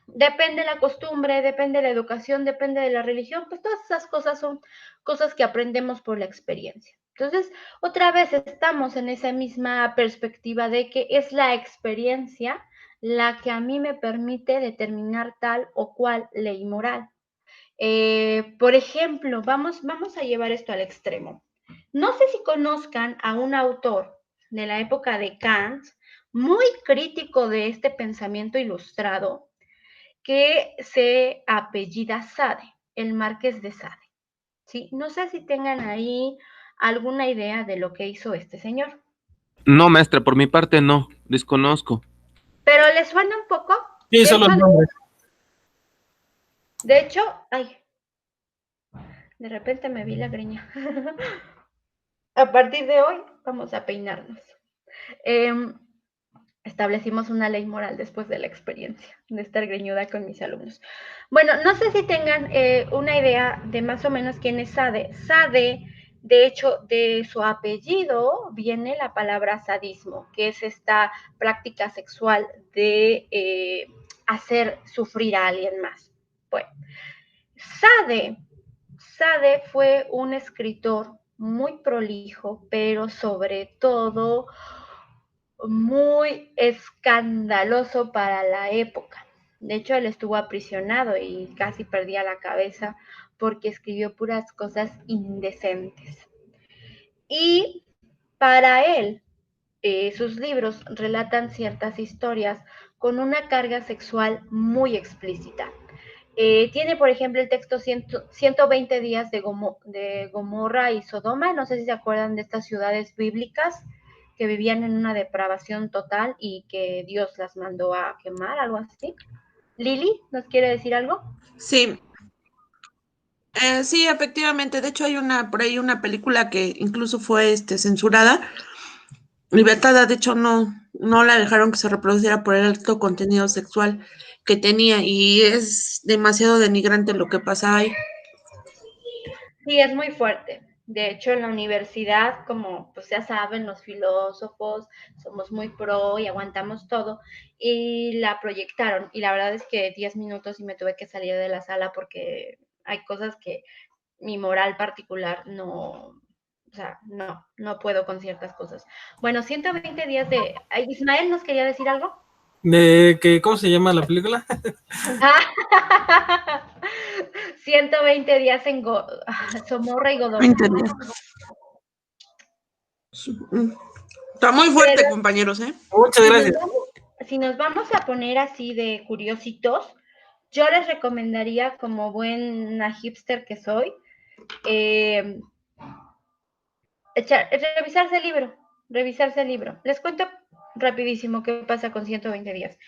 S1: depende de la costumbre, depende de la educación, depende de la religión, pues todas esas cosas son cosas que aprendemos por la experiencia. Entonces, otra vez estamos en esa misma perspectiva de que es la experiencia la que a mí me permite determinar tal o cual ley moral. Por ejemplo, vamos a llevar esto al extremo. No sé si conozcan a un autor de la época de Kant, muy crítico de este pensamiento ilustrado, que se apellida Sade, el Marqués de Sade. ¿Sí? No sé si tengan ahí alguna idea de lo que hizo este señor.
S2: No, maestra, por mi parte no, desconozco.
S1: ¿Pero les suena un poco?
S5: Sí, solo el nombre.
S1: De hecho, ay, de repente me vi la greña. A partir de hoy vamos a peinarnos. Establecimos una ley moral después de la experiencia de estar greñuda con mis alumnos. Bueno, no sé si tengan una idea de más o menos quién es Sade. Sade, de hecho, de su apellido viene la palabra sadismo, que es esta práctica sexual de hacer sufrir a alguien más. Bueno, Sade fue un escritor muy prolijo, pero sobre todo muy escandaloso para la época. De hecho, él estuvo aprisionado y casi perdía la cabeza porque escribió puras cosas indecentes. Y para él, sus libros relatan ciertas historias con una carga sexual muy explícita. Tiene, por ejemplo, el texto 120 días de Gomorra y Sodoma. No sé si se acuerdan de estas ciudades bíblicas que vivían en una depravación total y que Dios las mandó a quemar, algo así. Lili, ¿nos quiere decir algo?
S3: Sí, sí, efectivamente. De hecho, hay por ahí una película que incluso fue censurada y vetada. De hecho, no la dejaron que se reproduciera por el alto contenido sexual que tenía y es demasiado denigrante lo que pasa ahí.
S1: Sí, es muy fuerte. De hecho, en la universidad, como pues ya saben, los filósofos somos muy pro y aguantamos todo, y la proyectaron. Y la verdad es que 10 minutos y me tuve que salir de la sala porque hay cosas que mi moral particular no, o sea, no puedo con ciertas cosas. Bueno, 120 días de... Ismael, ¿nos quería decir algo?
S5: De que, ¿cómo se llama la película?
S1: 120 días en Somorra y Godoma.
S3: 20 días. Está muy fuerte,
S1: Pero
S3: compañeros, ¿eh?
S5: Muchas gracias.
S1: si nos vamos a poner así de curiositos, yo les recomendaría, como buena hipster que soy, revisarse el libro. Les cuento rapidísimo qué pasa con 120 días.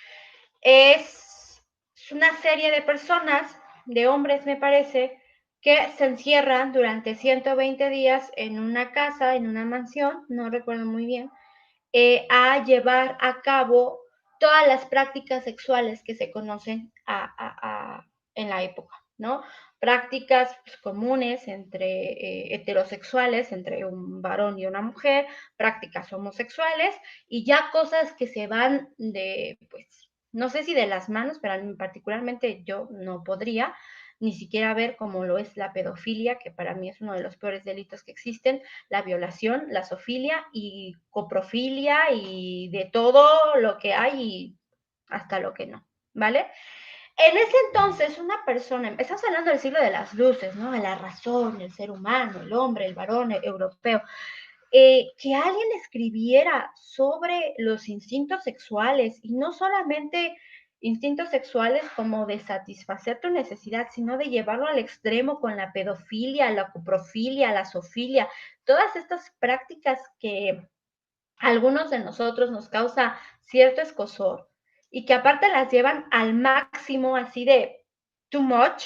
S1: Es una serie de personas, de hombres me parece, que se encierran durante 120 días en una casa, en una mansión, no recuerdo muy bien, a llevar a cabo todas las prácticas sexuales que se conocen en la época, ¿no? prácticas pues, comunes entre heterosexuales, entre un varón y una mujer, prácticas homosexuales y ya cosas que se van de, pues, no sé si de las manos, pero particularmente yo no podría ni siquiera ver cómo lo es la pedofilia, que para mí es uno de los peores delitos que existen, la violación, la zoofilia y coprofilia y de todo lo que hay y hasta lo que no, ¿vale? En ese entonces, una persona, estamos hablando del siglo de las luces, ¿no? De la razón, el ser humano, el hombre, el varón el europeo. Que alguien escribiera sobre los instintos sexuales y no solamente instintos sexuales como de satisfacer tu necesidad, sino de llevarlo al extremo con la pedofilia, la coprofilia, la zoofilia, todas estas prácticas que a algunos de nosotros nos causa cierto escozor y que aparte las llevan al máximo así de too much,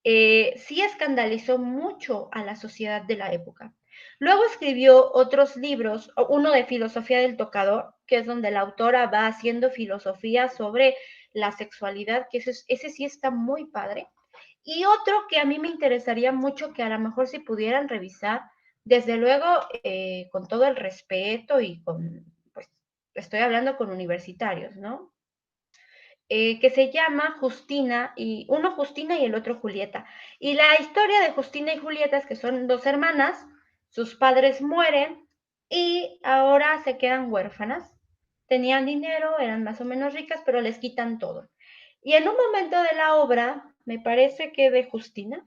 S1: sí escandalizó mucho a la sociedad de la época. Luego escribió otros libros, uno de filosofía del tocador, que es donde la autora va haciendo filosofía sobre la sexualidad, que ese sí está muy padre. Y otro que a mí me interesaría mucho, que a lo mejor si pudieran revisar, desde luego con todo el respeto y con, pues, estoy hablando con universitarios, ¿no? Que se llama Justina, y uno Justina y el otro Julieta. Y la historia de Justina y Julieta es que son dos hermanas, sus padres mueren y ahora se quedan huérfanas. Tenían dinero, eran más o menos ricas, pero les quitan todo. Y en un momento de la obra, me parece que de Justina,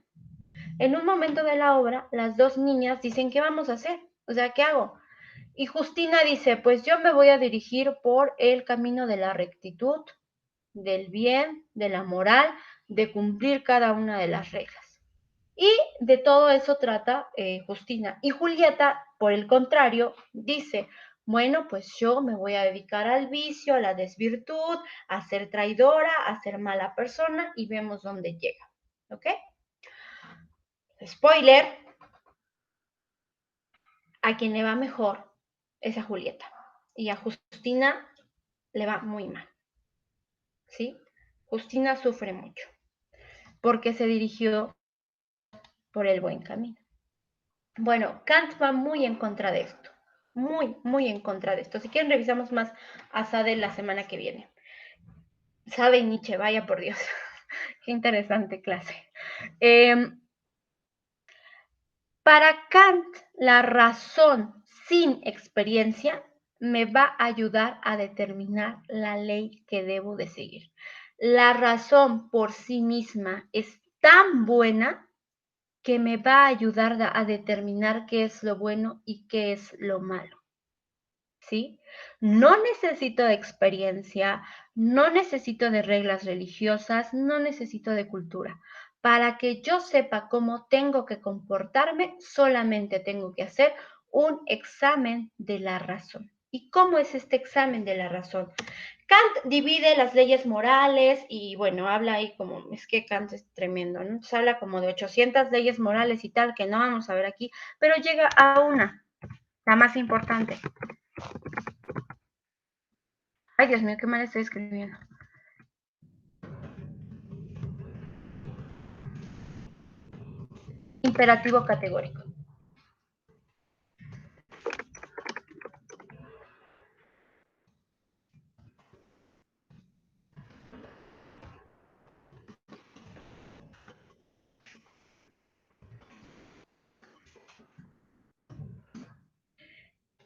S1: en un momento de la obra, las dos niñas dicen, ¿qué vamos a hacer? O sea, ¿qué hago? Y Justina dice, pues yo me voy a dirigir por el camino de la rectitud, del bien, de la moral, de cumplir cada una de las reglas. Y de todo eso trata Justina. Y Julieta, por el contrario, dice, bueno, pues yo me voy a dedicar al vicio, a la desvirtud, a ser traidora, a ser mala persona y vemos dónde llega. ¿Ok? Spoiler, a quien le va mejor es a Julieta. Y a Justina le va muy mal. ¿Sí? Justina sufre mucho porque se dirigió por el buen camino. Bueno, Kant va muy en contra de esto. Muy, muy en contra de esto. Si quieren, revisamos más a Sade la semana que viene. Sade y Nietzsche, vaya por Dios. Qué interesante clase. Para Kant, la razón sin experiencia me va a ayudar a determinar la ley que debo de seguir. La razón por sí misma es tan buena que me va a ayudar a determinar qué es lo bueno y qué es lo malo. ¿Sí? No necesito de experiencia, no necesito de reglas religiosas, no necesito de cultura. Para que yo sepa cómo tengo que comportarme, solamente tengo que hacer un examen de la razón. ¿Y cómo es este examen de la razón? Kant divide las leyes morales y bueno, habla ahí como, es que Kant es tremendo, ¿no? Entonces habla como de 800 leyes morales y tal, que no vamos a ver aquí, pero llega a una, la más importante. Ay, Dios mío, qué mal estoy escribiendo. Imperativo categórico.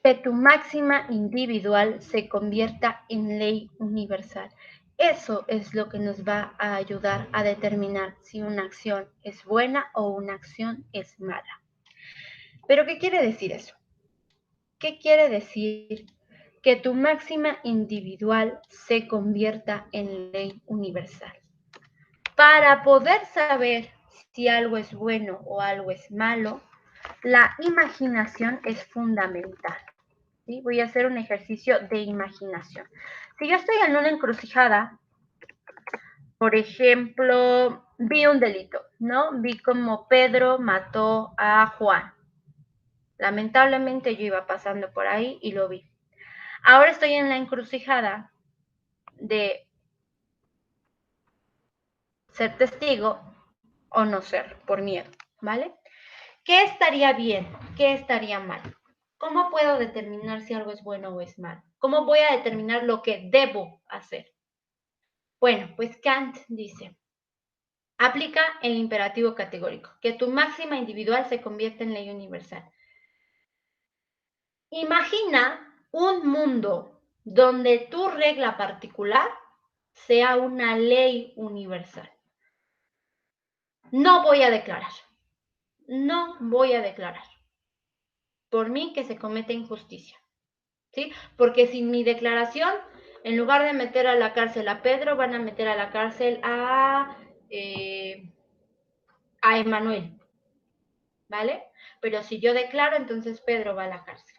S1: Que tu máxima individual se convierta en ley universal. Eso es lo que nos va a ayudar a determinar si una acción es buena o una acción es mala. ¿Pero qué quiere decir eso? ¿Qué quiere decir que tu máxima individual se convierta en ley universal? Para poder saber si algo es bueno o algo es malo, la imaginación es fundamental. ¿Sí? Voy a hacer un ejercicio de imaginación. Si yo estoy en una encrucijada, por ejemplo, vi un delito, ¿no? Vi como Pedro mató a Juan. Lamentablemente yo iba pasando por ahí y lo vi. Ahora estoy en la encrucijada de ser testigo o no serlo, por miedo, ¿vale? ¿Qué estaría bien? ¿Qué estaría mal? ¿Cómo puedo determinar si algo es bueno o es malo? ¿Cómo voy a determinar lo que debo hacer? Bueno, pues Kant dice, aplica el imperativo categórico, que tu máxima individual se convierte en ley universal. Imagina un mundo donde tu regla particular sea una ley universal. No voy a declarar. Por mí que se comete injusticia, ¿sí? Porque sin mi declaración, en lugar de meter a la cárcel a Pedro, van a meter a la cárcel a Emanuel, ¿vale? Pero si yo declaro, entonces Pedro va a la cárcel.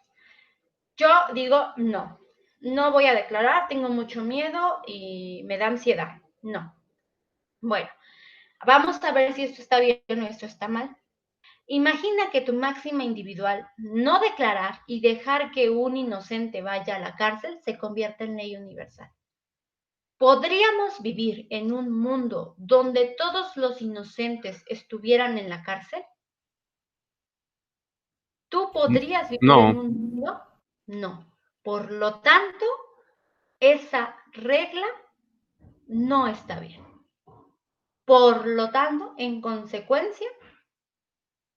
S1: Yo digo, no voy a declarar, tengo mucho miedo y me da ansiedad. No. Bueno, vamos a ver si esto está bien o esto está mal. Imagina que tu máxima individual, no declarar y dejar que un inocente vaya a la cárcel, se convierta en ley universal. ¿Podríamos vivir en un mundo donde todos los inocentes estuvieran en la cárcel? ¿Tú podrías vivir en un mundo? No. Por lo tanto, esa regla no está bien. Por lo tanto, en consecuencia,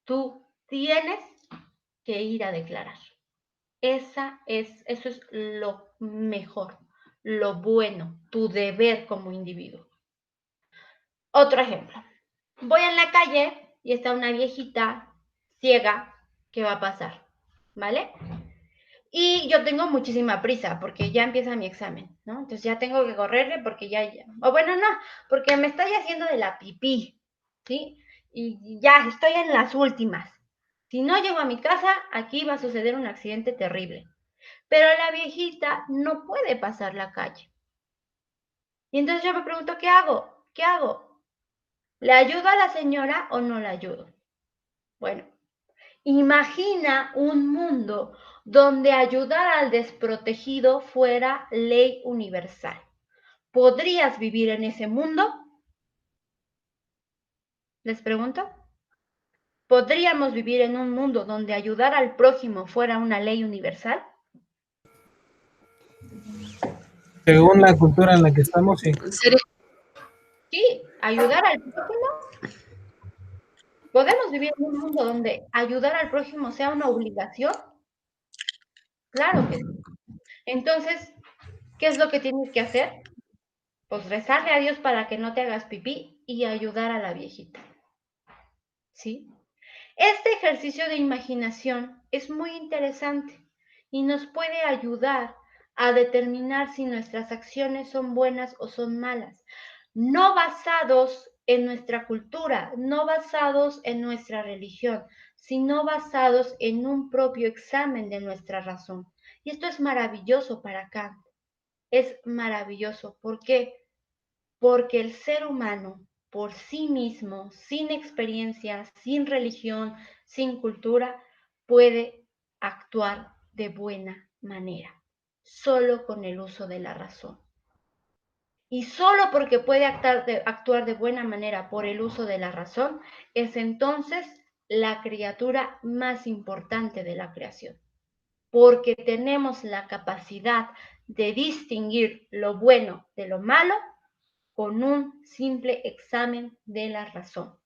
S1: tú tienes que ir a declarar. Eso es lo mejor, lo bueno, tu deber como individuo. Otro ejemplo. Voy en la calle y está una viejita ciega. ¿Qué va a pasar? ¿Vale? Y yo tengo muchísima prisa porque ya empieza mi examen, ¿no? Entonces ya tengo que correrle porque o bueno, no, porque me estoy haciendo de la pipí, ¿sí? Y ya estoy en las últimas. Si no llego a mi casa, aquí va a suceder un accidente terrible. Pero la viejita no puede pasar la calle. Y entonces yo me pregunto, ¿qué hago? ¿Qué hago? ¿Le ayudo a la señora o no la ayudo? Bueno, imagina un mundo donde ayudar al desprotegido fuera ley universal. ¿Podrías vivir en ese mundo? Les pregunto. ¿Podríamos vivir en un mundo donde ayudar al prójimo fuera una ley universal?
S5: Según la cultura en la que estamos, sí.
S1: Sí, ayudar al prójimo. ¿Podemos vivir en un mundo donde ayudar al prójimo sea una obligación? Claro que sí. Entonces, ¿qué es lo que tienes que hacer? Pues rezarle a Dios para que no te hagas pipí y ayudar a la viejita. ¿Sí? Este ejercicio de imaginación es muy interesante y nos puede ayudar a determinar si nuestras acciones son buenas o son malas, no basados en nuestra cultura, no basados en nuestra religión, sino basados en un propio examen de nuestra razón. Y esto es maravilloso para Kant. Es maravilloso. ¿Por qué? Porque el ser humano, por sí mismo, sin experiencia, sin religión, sin cultura, puede actuar de buena manera, solo con el uso de la razón. Y solo porque puede actuar de buena manera por el uso de la razón, es entonces la criatura más importante de la creación. Porque tenemos la capacidad de distinguir lo bueno de lo malo con un simple examen de la razón,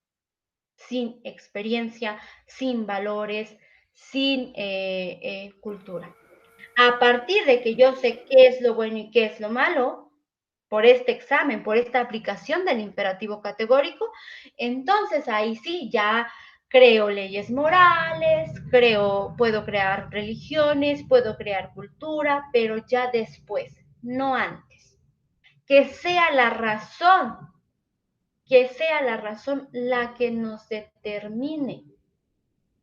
S1: sin experiencia, sin valores, sin cultura. A partir de que yo sé qué es lo bueno y qué es lo malo, por este examen, por esta aplicación del imperativo categórico, entonces ahí sí ya creo leyes morales, puedo crear religiones, puedo crear cultura, pero ya después, no antes. Que sea la razón la que nos determine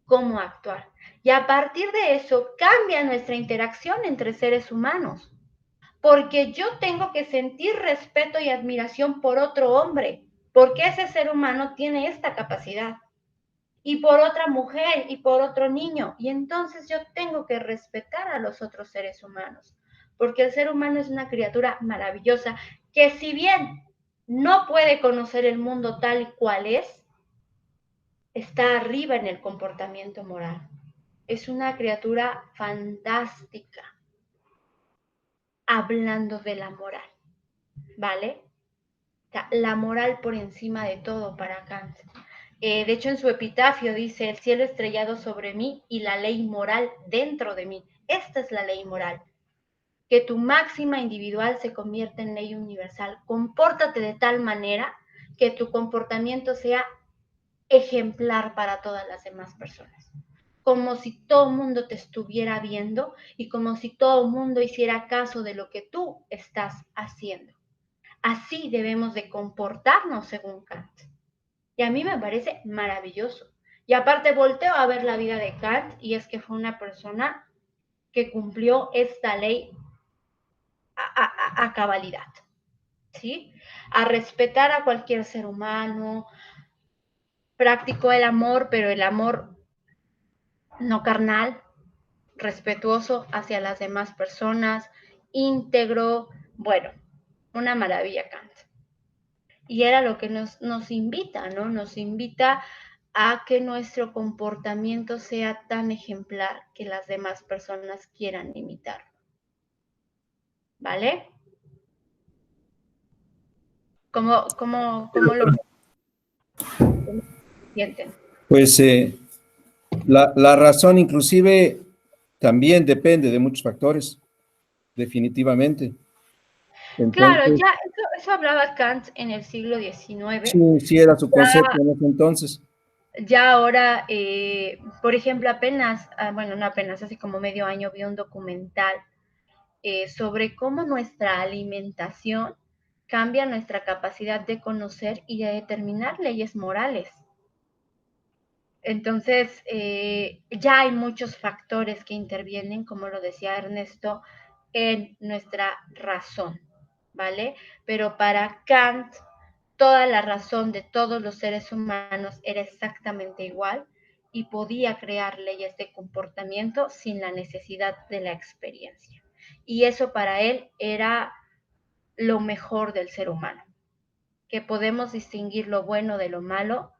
S1: cómo actuar. Y a partir de eso cambia nuestra interacción entre seres humanos. Porque yo tengo que sentir respeto y admiración por otro hombre, porque ese ser humano tiene esta capacidad. Y por otra mujer y por otro niño. Y entonces yo tengo que respetar a los otros seres humanos, porque el ser humano es una criatura maravillosa que si bien no puede conocer el mundo tal y cual es, está arriba en el comportamiento moral. Es una criatura fantástica hablando de la moral, ¿vale? O sea, la moral por encima de todo para Kant. De hecho, en su epitafio dice, el cielo estrellado sobre mí y la ley moral dentro de mí. Esta es la ley moral. Que tu máxima individual se convierta en ley universal. Compórtate de tal manera que tu comportamiento sea ejemplar para todas las demás personas. Como si todo el mundo te estuviera viendo y como si todo el mundo hiciera caso de lo que tú estás haciendo. Así debemos de comportarnos según Kant. Y a mí me parece maravilloso. Y aparte volteo a ver la vida de Kant y es que fue una persona que cumplió esta ley a cabalidad, ¿sí? A respetar a cualquier ser humano, practicó el amor, pero el amor no carnal, respetuoso hacia las demás personas, íntegro, bueno, una maravilla Kant. Y era lo que nos invita, ¿no? Nos invita a que nuestro comportamiento sea tan ejemplar que las demás personas quieran imitarlo. ¿Vale? ¿Cómo lo sienten?
S4: Pues la razón inclusive también depende de muchos factores, definitivamente. Entonces,
S1: Claro, ya eso hablaba Kant en el siglo XIX.
S4: sí era su concepto en ese entonces.
S1: Ya ahora, por ejemplo, bueno, no apenas, hace como medio año vi un documental sobre cómo nuestra alimentación cambia nuestra capacidad de conocer y de determinar leyes morales. Entonces, ya hay muchos factores que intervienen, como lo decía Ernesto, en nuestra razón, ¿vale? Pero para Kant, toda la razón de todos los seres humanos era exactamente igual y podía crear leyes de comportamiento sin la necesidad de la experiencia. Y eso para él era lo mejor del ser humano, que podemos distinguir lo bueno de lo malo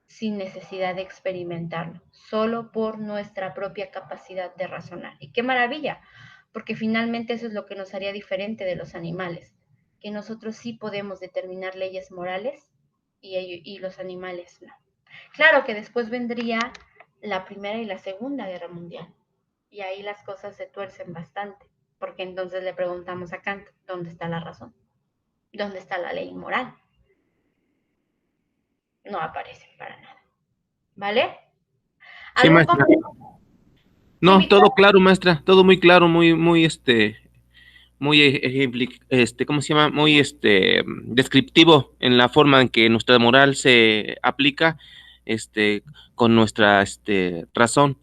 S1: sin necesidad de experimentarlo, solo por nuestra propia capacidad de razonar. Y qué maravilla, porque finalmente eso es lo que nos haría diferente de los animales, que nosotros sí podemos determinar leyes morales y los animales no. Claro que después vendría la Primera y la Segunda Guerra Mundial, y ahí las cosas se tuercen bastante, porque entonces le preguntamos a Kant, ¿dónde está la razón? ¿Dónde está la ley moral? No aparecen para nada. ¿Vale?
S2: Sí, maestra. No,
S1: Sí,
S2: todo claro, maestra, todo muy claro, muy, muy, ¿cómo se llama? Muy, descriptivo en la forma en que nuestra moral se aplica, con nuestra, razón.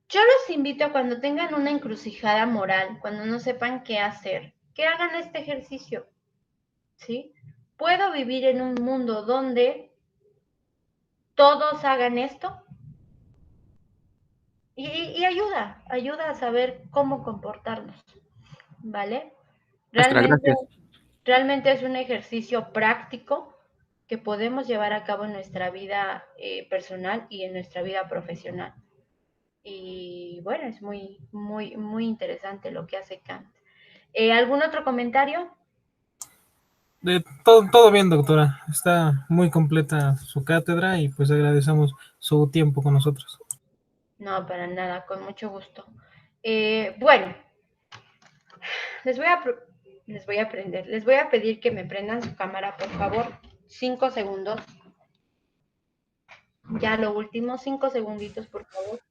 S1: Yo los invito a cuando tengan una encrucijada moral, cuando no sepan qué hacer, que hagan este ejercicio, ¿sí? ¿Puedo vivir en un mundo donde todos hagan esto? Y ayuda a saber cómo comportarnos, ¿vale?
S2: Maestra, gracias.
S1: Realmente es un ejercicio práctico que podemos llevar a cabo en nuestra vida personal y en nuestra vida profesional. Y bueno, es muy, muy, muy interesante lo que hace Kant. ¿Algún otro comentario?
S5: Todo bien, doctora. Está muy completa su cátedra y pues agradecemos su tiempo con nosotros.
S1: No, para nada, con mucho gusto. Bueno, les voy a pedir que me prendan su cámara, por favor. 5 segundos. Ya lo último, 5 segunditos, por favor.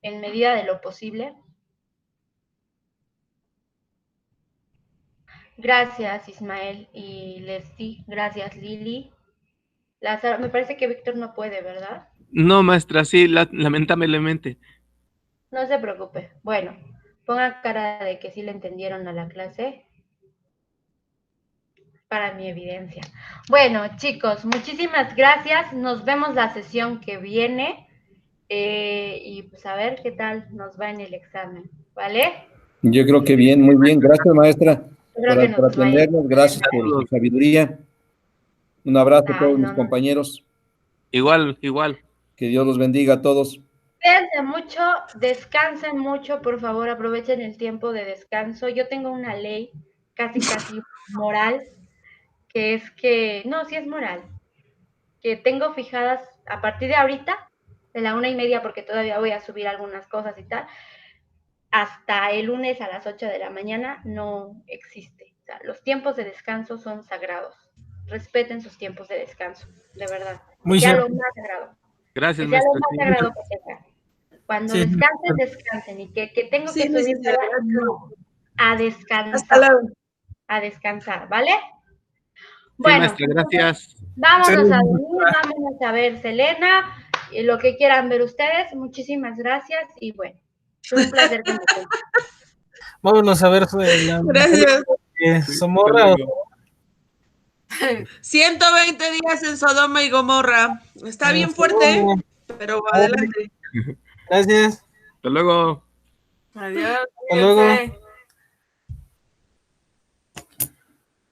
S1: En medida de lo posible. Gracias, Ismael y Leslie. Gracias, Lili. Lázaro, me parece que Víctor no puede, ¿verdad?
S2: No, maestra, sí, lamentablemente.
S1: No se preocupe. Bueno, ponga cara de que sí le entendieron a la clase para mi evidencia. Bueno, chicos, muchísimas gracias. Nos vemos la sesión que viene y pues a ver qué tal nos va en el examen, ¿vale?
S4: Yo creo que bien, muy bien. Gracias, maestra, por
S1: Nos vaya
S4: atendernos. Gracias por su sabiduría. Un abrazo a todos mis compañeros.
S2: Igual, igual.
S4: Que Dios los bendiga a todos.
S1: Cuídense mucho, descansen mucho, por favor, aprovechen el tiempo de descanso. Yo tengo una ley casi moral, que es que, no, sí es moral, que tengo fijadas a partir de ahorita, de la 1:30, porque todavía voy a subir algunas cosas y tal, hasta el lunes a las 8 de la mañana no existe. O sea, los tiempos de descanso son sagrados. Respeten sus tiempos de descanso, de verdad.
S5: Muy
S1: Ya
S5: cierto.
S1: lo más sagrado.
S2: Gracias,
S1: Que sea lo
S2: maestra.
S1: más sagrado que tengan. Cuando
S5: Sí.
S1: descansen, descansen. Y que tengo
S3: Sí,
S1: que subir,
S3: licenciada.
S1: no, a
S3: Hasta
S1: descansar.
S3: luego.
S1: A descansar, ¿vale?
S2: Sí,
S1: Bueno,
S2: maestra, gracias.
S1: vámonos a
S5: Sí.
S1: dormir, vámonos a ver Selena, y lo que quieran ver ustedes. Muchísimas gracias y bueno, fue un placer.
S5: Vámonos a ver la
S3: Gracias.
S5: Somorra.
S2: Hasta luego.
S3: 120 días en Sodoma y Gomorra. Está bien fuerte, pero adelante.
S5: Gracias.
S2: Hasta luego.
S6: Adiós.
S5: Hasta luego.
S6: cuídense.